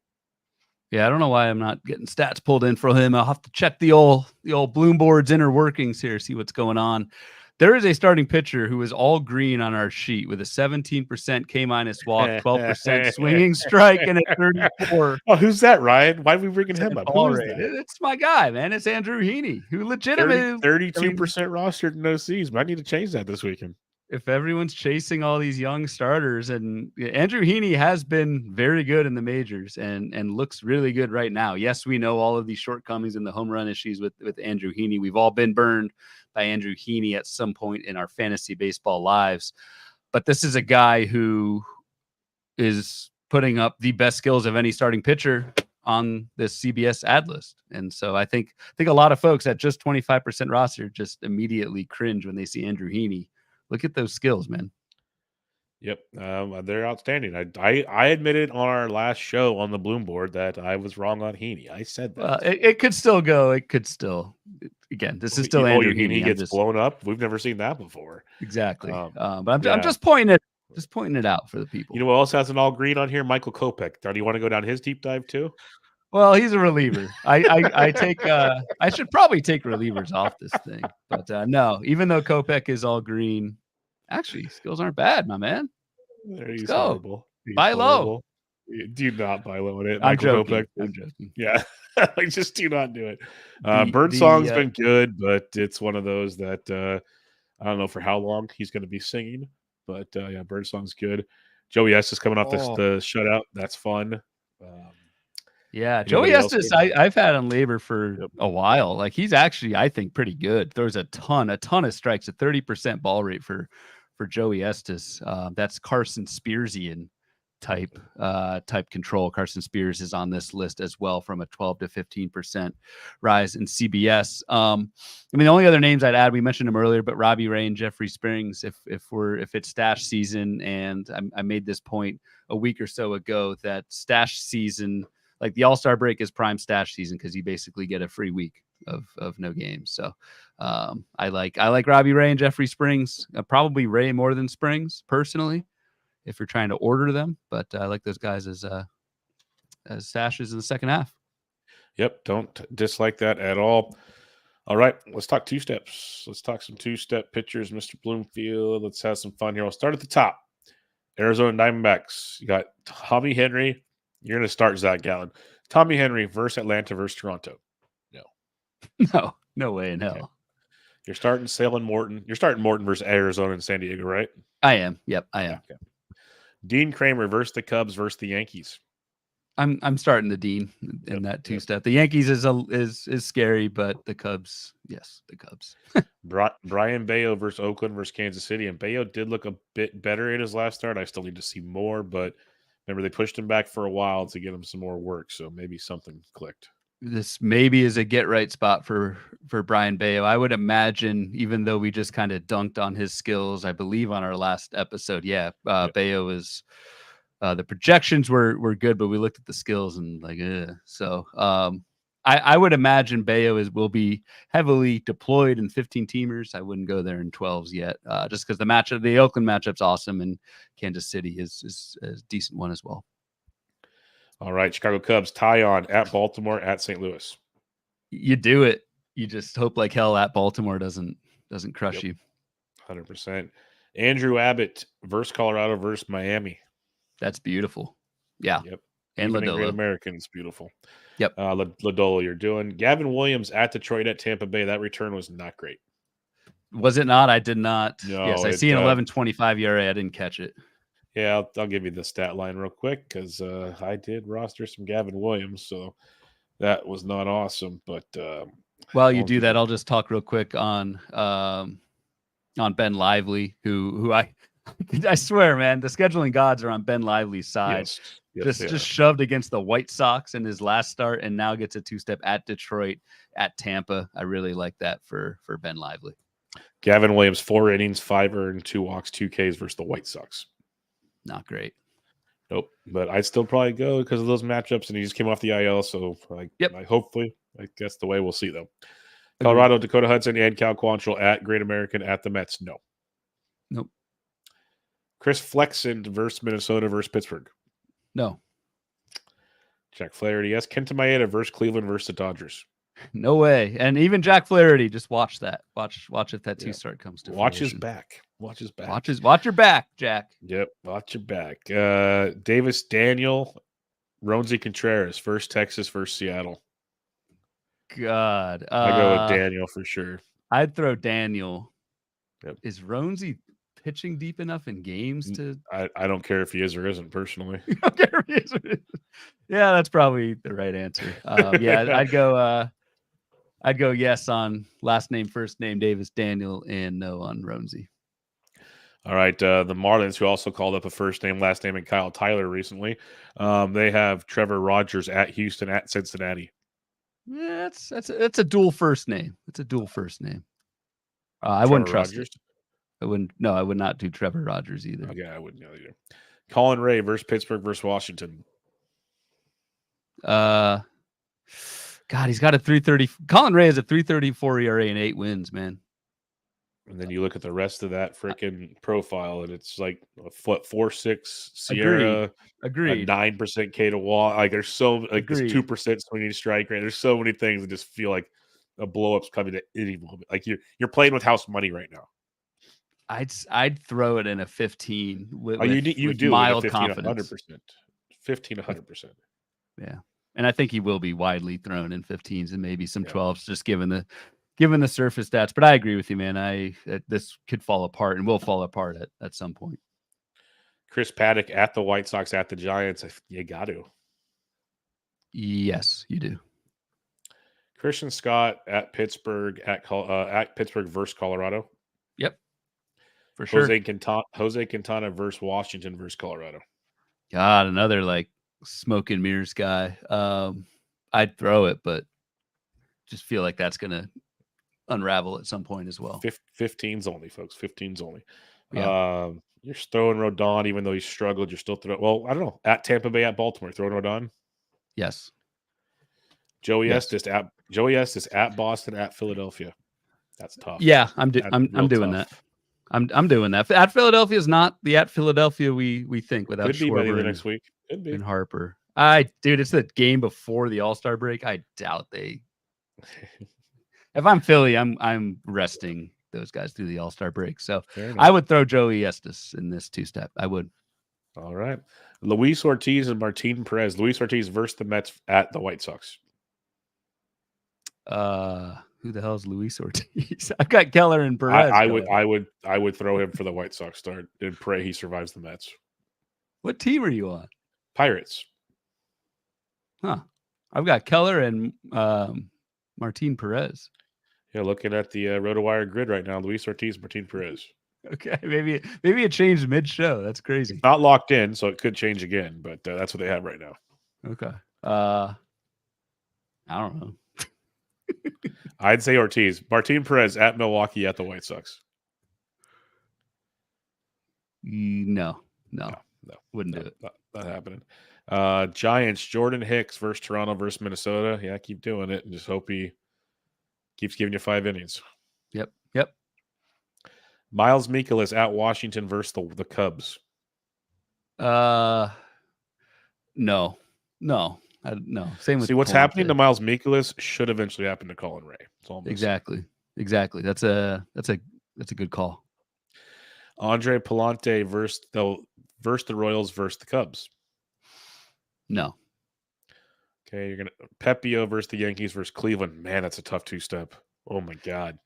Yeah, I don't know why I'm not getting stats pulled in for him. I'll have to check the old Bloom board's inner workings here, see what's going on. There is a starting pitcher who is all green on our sheet with a 17% K- walk, 12% swinging strike, and a 34. Oh, who's that, Ryan? Why are we bringing him up? Who is that? It's my guy, man. It's Andrew Heaney, who legitimately 32% rostered in OCs. But I need to change that this weekend. If everyone's chasing all these young starters, and Andrew Heaney has been very good in the majors and looks really good right now. Yes, we know all of these shortcomings and the home run issues with Andrew Heaney. We've all been burned by Andrew Heaney at some point in our fantasy baseball lives. But this is a guy who is putting up the best skills of any starting pitcher on this CBS ad list. And so I think a lot of folks at just 25% roster just immediately cringe when they see Andrew Heaney. Look at those skills, man. Yep, they're outstanding. I admitted on our last show on the Bloom board that I was wrong on Heaney. I said that. Well, it could still go. It could still. Again, this is still Andrew Heaney. He gets blown up. We've never seen that before. Exactly. But I'm just pointing it out for the people. You know what else has an all green on here? Michael Kopech. Do you want to go down his deep dive too? Well, he's a reliever. I take. I should probably take relievers off this thing, but no. Even though Kopech is all green, actually skills aren't bad, my man. He's horrible. Buy low. Do not buy low in it. I'm joking. I'm joking. Yeah, just do not do it. Birdsong's been good, but it's one of those that I don't know for how long he's going to be singing. But yeah, Birdsong's good. Joey S is coming off the shutout. That's fun. Yeah, Joey Estes, I've had on labor for a while. Like he's actually, I think, pretty good. There's a ton of strikes, a 30% ball rate for Joey Estes. That's Carson Spearsian type control. Carson Spears is on this list as well from a 12 to 15% rise in CBS. I mean, the only other names I'd add, we mentioned them earlier, but Robbie Ray and Jeffrey Springs, if it's stash season, and I made this point a week or so ago that stash season, like the All-Star break is prime stash season because you basically get a free week of no games. So I like Robbie Ray and Jeffrey Springs, probably Ray more than Springs personally, if you're trying to order them. But I like those guys as stashes in the second half. Yep, don't dislike that at all. All right, let's talk 2-steps. Let's talk some 2-step pitchers, Mr. Bloomfield. Let's have some fun here. I'll start at the top. Arizona Diamondbacks. You got Tommy Henry. You're going to start Zach Gallen. Tommy Henry versus Atlanta versus Toronto. No. No way in hell. Okay. You're starting Sale and Morton. You're starting Morton versus Arizona and San Diego, right? I am. Yep, I am. Yeah, okay. Dean Kramer versus the Cubs versus the Yankees. I'm starting the Dean in that two-step. The Yankees is scary, but the Cubs, yes, the Cubs. Brian Bayo versus Oakland versus Kansas City, and Bayo did look a bit better in his last start. I still need to see more, but remember they pushed him back for a while to get him some more work, so maybe something clicked. This maybe is a get right spot for Brian Bayo. I would imagine, even though we just kind of dunked on his skills, I believe on our last episode. Yeah, Bayo is. The projections were good, but we looked at the skills and like, so I would imagine Bayo will be heavily deployed in 15 teamers. I wouldn't go there in 12s yet, just because the Oakland matchup's awesome, and Kansas City is a decent one as well. All right, Chicago Cubs tie on at Baltimore at St. Louis. You do it. You just hope like hell at Baltimore doesn't crush you. 100%. Andrew Abbott versus Colorado versus Miami. That's beautiful. Yeah. Yep. And Even in Great Lodolo. American's beautiful. Yep. Lodolo, you're doing. Gavin Williams at Detroit at Tampa Bay. That return was not great. Was it not? I did not. No, yes, I see an 11.25 ERA. I didn't catch it. Yeah, I'll give you the stat line real quick because I did roster some Gavin Williams, so that was not awesome. But while you do that, I'll just talk real quick on Ben Lively, who I swear, man, the scheduling gods are on Ben Lively's side. Yes, just shoved against the White Sox in his last start, and now gets a two-step at Detroit, at Tampa. I really like that for Ben Lively. Gavin Williams, 4 innings, 5 earned, 2 walks, 2 Ks versus the White Sox. Not great. Nope, but I'd still probably go because of those matchups, and he just came off the IL, so hopefully, I guess the way we'll see though. Colorado, Dakota Hudson, and Cal Quantrill at Great American at the Mets. No. Nope. Chris Flexen versus Minnesota versus Pittsburgh. No. Jack Flaherty, yes. Kenta Maeda versus Cleveland versus the Dodgers. No way. And even Jack Flaherty, just watch that. Watch if that two-start comes to Watch fruition. his back. Watch his back. Watch your back, Jack. Yep, watch your back. Davis Daniel, Ronzi Contreras, first Texas, first Seattle. God. I go with Daniel for sure. I'd throw Daniel. Yep. Is Ronzi pitching deep enough in games to? I don't care if he is or isn't personally. I don't care if he is or isn't. Yeah, that's probably the right answer. I'd go yes on last name, first name, Davis Daniel, and no on Ronzi. All right, the Marlins, who also called up a first name, last name, and Kyle Tyler recently. They have Trevor Rogers at Houston, at Cincinnati. Yeah, it's a dual first name. It's a dual first name. I wouldn't trust it. I wouldn't. No, I would not do Trevor Rogers either. Okay, I wouldn't either. Colin Ray versus Pittsburgh versus Washington. God, he's got a 3.30. Colin Ray has a 3.34 ERA and 8 wins, man. And then you look at the rest of that freaking profile, and it's like a 4.6 Sierra, agreed, 9% K to walk. Like there's so like Agreed. this 2% swinging strike rate. There's so many things that just feel like a blow up's coming at any moment. Like you're playing with house money right now. I'd throw it in a 15 with, you with do mild 15, confidence. 100%. 100%. Yeah. And I think he will be widely thrown in 15s and maybe some 12s, just given the surface stats. But I agree with you, man. This could fall apart and will fall apart at some point. Chris Paddock at the White Sox, at the Giants. You got to. Yes, you do. Christian Scott at Pittsburgh, at Pittsburgh versus Colorado. Yep. For sure. Jose Quintana versus Washington versus Colorado. God, another like smoke and mirrors guy. I'd throw it, but just feel like that's gonna unravel at some point as well. 15s only, folks. 15s only. Yeah. You're throwing Rodon, even though he struggled. You're still throwing. Well, I don't know. At Tampa Bay, at Baltimore, throwing Rodon. Yes. Joey Estes at Boston, at Philadelphia. That's tough. Yeah, I'm doing that. I'm doing that. At Philadelphia is not the at Philadelphia we think without Could be by the Schwarber next week. Could be. And Harper. Dude, it's the game before the All-Star break. I doubt they. If I'm Philly, I'm resting those guys through the All-Star break. So I would throw Joey Estes in this two-step. I would. All right. Luis Ortiz and Martin Perez. Luis Ortiz versus the Mets at the White Sox. Who the hell is Luis Ortiz? I've got Keller and Perez. I would throw him for the White Sox start and pray he survives the Mets. What team are you on? Pirates. Huh. I've got Keller and Martin Perez. Yeah, looking at the RotoWire grid right now, Luis Ortiz, Martin Perez. Okay, maybe it changed mid-show. That's crazy. It's not locked in, so it could change again, but that's what they have right now. Okay. I don't know. I'd say Ortiz. Martin Perez at Milwaukee at the White Sox. No. Wouldn't do it. Not happening. Giants, Jordan Hicks versus Toronto versus Minnesota. Yeah, keep doing it and just hope he keeps giving you 5 innings. Yep. Miles Mikolas at Washington versus the Cubs. No. Same with. See, what's happening to Miles Mikolas should eventually happen to Colin Ray. Exactly. That's a good call. Andre Palante versus the Royals versus the Cubs. No. Okay, you're gonna Pepio versus the Yankees versus Cleveland. Man, that's a tough 2-step. Oh my God.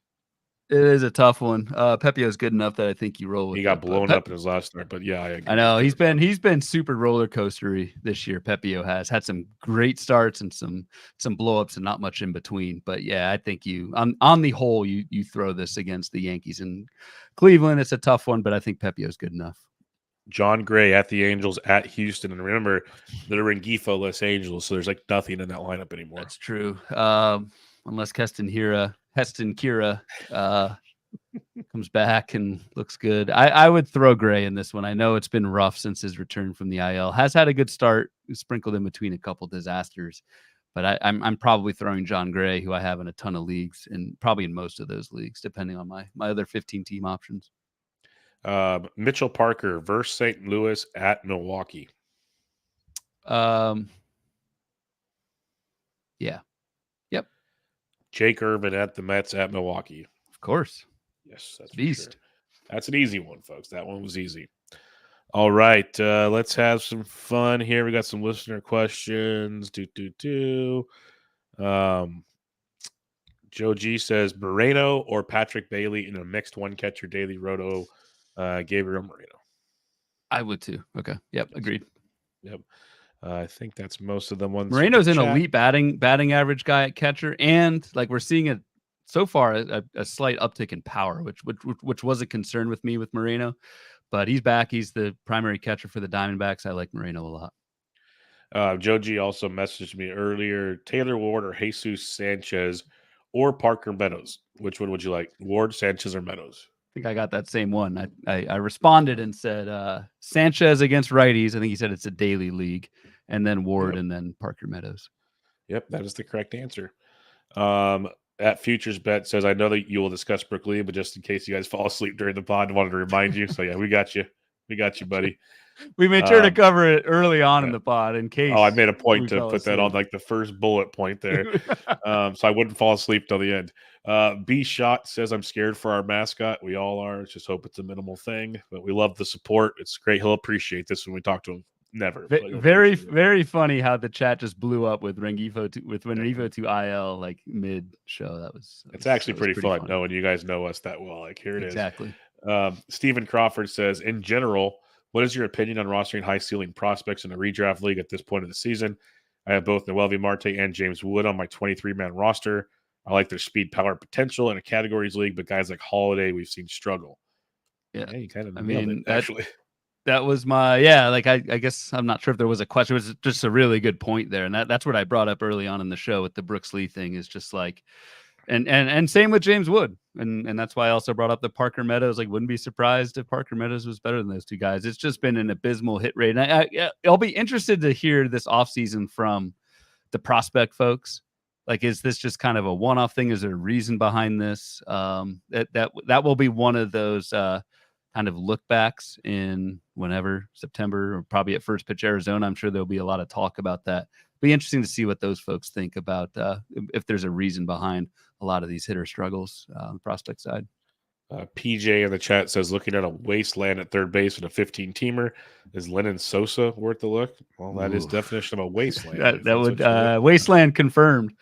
It is a tough one. Pepio is good enough that I think you roll with. He got blown up in his last start, but yeah, I agree. I know he's been super roller coastery this year. Pepio has had some great starts and some blowups and not much in between. But yeah, I think you on the whole you throw this against the Yankees and Cleveland. It's a tough one, but I think Pepio is good enough. John Gray at the Angels at Houston, and remember they're Rengifo-less Angels, so there's like nothing in that lineup anymore. That's true. Unless Heston Kira comes back and looks good. I would throw Gray in this one. I know it's been rough since his return from the IL. Has had a good start, sprinkled in between a couple disasters. But I'm probably throwing John Gray, who I have in a ton of leagues, and probably in most of those leagues, depending on my other 15-team options. Mitchell Parker versus St. Louis at Milwaukee. Yeah. Yep. Jake Irvin at the Mets at Milwaukee. Of course. Yes, that's beast. Sure. That's an easy one, folks. That one was easy. All right, let's have some fun here. We got some listener questions. Joe G says Moreno or Patrick Bailey in a mixed one-catcher daily roto. Gabriel Moreno. I would too. Okay. Yep. Agreed. Yep. I think that's most of the ones. Moreno's an elite batting average guy at catcher, and like we're seeing it so far a slight uptick in power, which was a concern with me with Moreno, but he's back. He's the primary catcher for the Diamondbacks. I like Moreno a lot. Joe G also messaged me earlier: Taylor Ward or Jesus Sanchez or Parker Meadows. Which one would you like? Ward, Sanchez, or Meadows? I think I got that same one. I responded and said Sanchez against righties. I think he said it's a daily league, and then Ward, and then Parker Meadows. Yep, that is the correct answer. At Futures Bet says, I know that you will discuss Brook Lee, but just in case you guys fall asleep during the pod, I wanted to remind you. So yeah, we got you. We got you, buddy. We made sure to cover it early on in the pod in case. Oh, I made a point to put that on like the first bullet point there. So I wouldn't fall asleep till the end. B Shot says, I'm scared for our mascot. We all are. Just hope it's a minimal thing, but we love the support. It's great. He'll appreciate this when we talk to him. Never. Very, very funny how the chat just blew up with Rengifo to IL like mid show. It's actually pretty fun knowing you guys know us that well. Like here it is. Exactly. Stephen Crawford says, in general, what is your opinion on rostering high ceiling prospects in a redraft league at this point of the season? I have both Noelvi Marte and James Wood on my 23-man roster. I like their speed, power, potential in a categories league, but guys like Holiday we've seen struggle. Yeah, you kind of nailed it, actually. That was my like I guess I'm not sure if there was a question. It was just a really good point there, and that's what I brought up early on in the show with the Brooks Lee thing. Is just like, and same with James Wood, and that's why I also brought up the Parker Meadows. Like, wouldn't be surprised if Parker Meadows was better than those two guys. It's just been an abysmal hit rate, and I'll be interested to hear this offseason from the prospect folks. Like, is this just kind of a one-off thing? Is there a reason behind this? That will be one of those kind of look backs in whenever September or probably at first pitch Arizona. I'm sure there'll be a lot of talk about that. Be interesting to see what those folks think about if there's a reason behind a lot of these hitter struggles on the prospect side. PJ in the chat says, looking at a wasteland at third base and a 15-teamer, is Lennon Sosa worth a look? Well, that is definition of a wasteland. that would wasteland confirmed.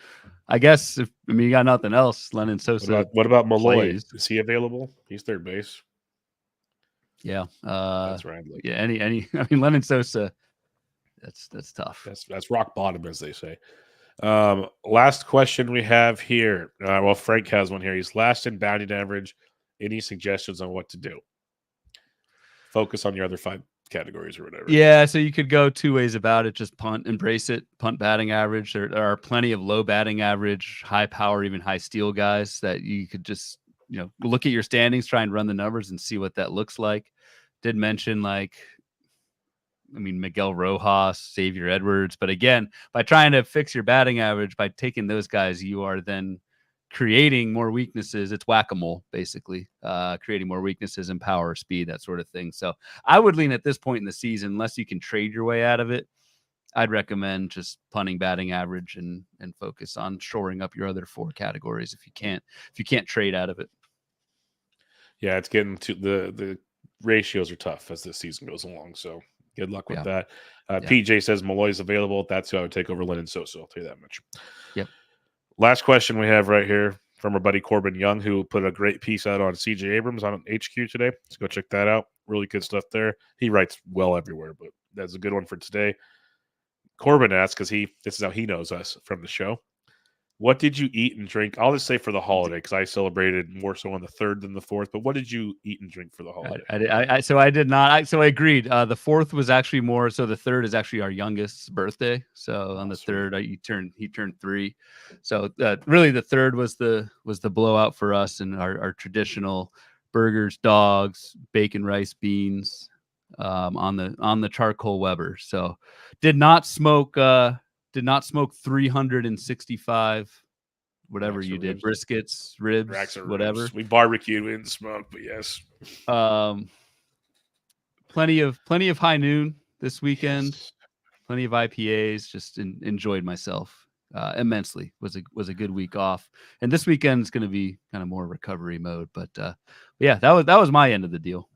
I guess you got nothing else. Lennon Sosa. What about Malloy? plays. Is he available? He's third base. Yeah. That's right. Yeah. Any. I mean, Lennon Sosa. That's tough. That's rock bottom, as they say. Last question we have here. Well, Frank has one here. He's last in batting average. Any suggestions on what to do? Focus on your other 5 categories or whatever. Yeah, so you could go 2 ways about it. Just punt, embrace it, punt batting average. There are plenty of low batting average, high power, even high steal guys that you could just, look at your standings, try and run the numbers and see what that looks like. Did mention Miguel Rojas, Xavier Edwards. But again, by trying to fix your batting average, by taking those guys, you are then creating more weaknesses. It's whack-a-mole, basically, creating more weaknesses in power, speed, that sort of thing. So I would lean at this point in the season, unless you can trade your way out of it, I'd recommend just punting batting average and focus on shoring up your other 4 categories if you can't trade out of it. Yeah, it's getting to the ratios are tough as the season goes along. So good luck with that. PJ says Malloy's available. That's who I would take over Lennon Sosa. I'll tell you that much. Yep. Last question we have right here from our buddy Corbin Young, who put a great piece out on CJ Abrams on HQ today. Let's go check that out. Really good stuff there. He writes well everywhere, but that's a good one for today. Corbin asks, because this is how he knows us from the show. What did you eat and drink? I'll just say for the holiday, because I celebrated more so on the 3rd than the 4th. But what did you eat and drink for the holiday? I did not. So I agreed. The 4th was actually more. So the 3rd is actually our youngest's birthday. So on the 3rd, he turned 3. So really, the 3rd was the blowout for us, and our traditional burgers, dogs, bacon, rice, beans, on the charcoal Weber. So did not smoke 365 whatever you did, briskets, ribs, whatever. We barbecued, we didn't smoke, but yes. Plenty of high noon this weekend. Plenty of IPAs. Just enjoyed myself immensely. Was a good week off, and this weekend is going to be kind of more recovery mode. But yeah, that was my end of the deal.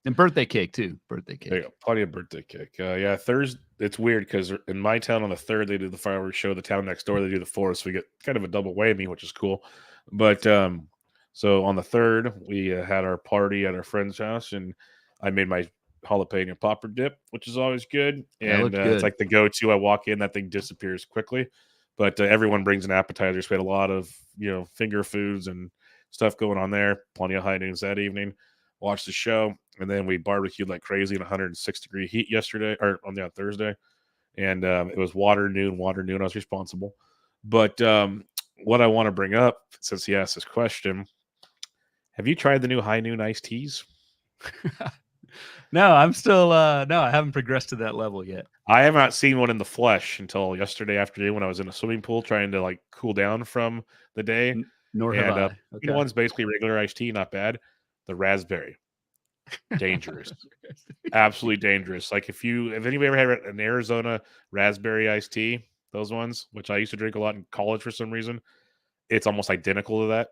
And birthday cake too. Birthday cake. There you go. Plenty of birthday cake. Yeah, Thursday. It's weird because in my town on the 3rd they do the fireworks show. The town next door they do the 4th, so we get kind of a double whammy, which is cool. But so on the 3rd we had our party at our friend's house, and I made my jalapeno popper dip, which is always good. And it's like the go-to. I walk in, that thing disappears quickly. But everyone brings an appetizer. So we had a lot of finger foods and stuff going on there. Plenty of high noons that evening. Watched the show, and then we barbecued like crazy in 106-degree heat yesterday, or on Thursday. And it was water noon. I was responsible. But what I want to bring up, since he asked this question, have you tried the new high noon iced teas? No, I'm still no, I haven't progressed to that level yet. I have not seen one in the flesh until yesterday afternoon when I was in a swimming pool trying to cool down from the day. Nor have I. Okay. One's basically regular iced tea, not bad. The raspberry, dangerous, absolutely dangerous. Like if anybody ever had an Arizona raspberry iced tea, those ones, which I used to drink a lot in college for some reason, it's almost identical to that.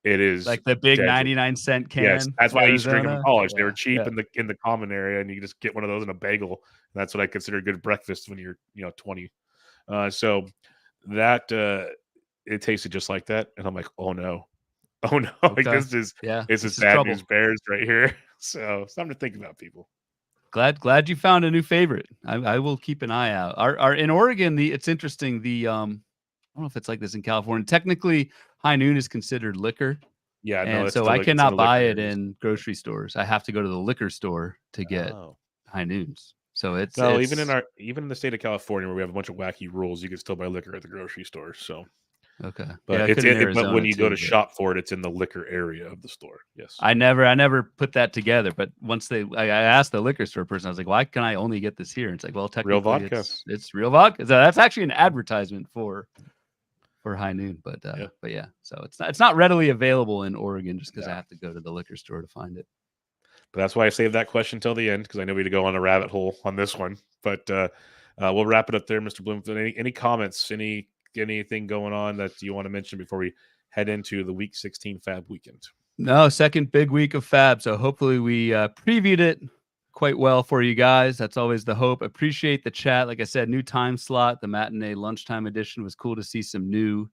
It is like the big deadly. 99-cent can. Yes, that's why I used to drink them in college. Yeah, they were cheap in the common area, and you just get one of those in a bagel. And that's what I consider good breakfast when you're 20. So that it tasted just like that, and I'm like, oh no. Okay. Like this is bad trouble. News bears right here. So something to think about, people. Glad you found a new favorite. I will keep an eye out. Our in Oregon, it's interesting. I don't know if it's like this in California. Technically, high noon is considered liquor. Yeah, and so I cannot buy it in grocery stores. I have to go to the liquor store to get high noons. So even in the state of California, where we have a bunch of wacky rules, you can still buy liquor at the grocery store. So okay, but but when you go to shop for it, it's in the liquor area of the store. Yes, I never put that together. But once I asked the liquor store person, I was like, "Why can I only get this here?" And it's like, "Well, technically, real vodka. It's real vodka." So that's actually an advertisement for high noon. But yeah, so it's not readily available in Oregon just because I have to go to the liquor store to find it. But that's why I saved that question till the end, because I know we had to go on a rabbit hole on this one. But we'll wrap it up there, Mr. Bloomfield. Any comments? Anything going on that you want to mention before we head into the Week 16 FAAB weekend? No, second big week of FAAB. So hopefully we previewed it quite well for you guys. That's always the hope. Appreciate the chat. Like I said, new time slot. The matinee lunchtime edition was cool to see some new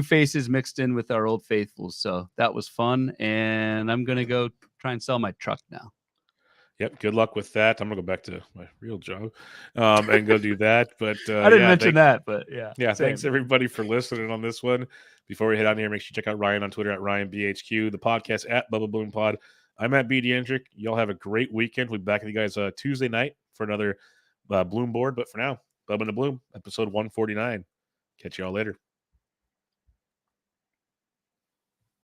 faces mixed in with our old faithfuls. So that was fun. And I'm gonna go try and sell my truck now. Yep. Good luck with that. I'm gonna go back to my real job and go do that. But I didn't yeah, mention that, but yeah. Yeah, same. thanks everybody for listening on this one. Before we head on here, make sure you check out Ryan on Twitter at RyanBHQ, the podcast at Bubba Bloom Pod. I'm at BD Hendrick. Y'all have a great weekend. We'll be back with you guys Tuesday night for another Bloom board. But for now, Bubba and the Bloom, episode 149. Catch y'all later.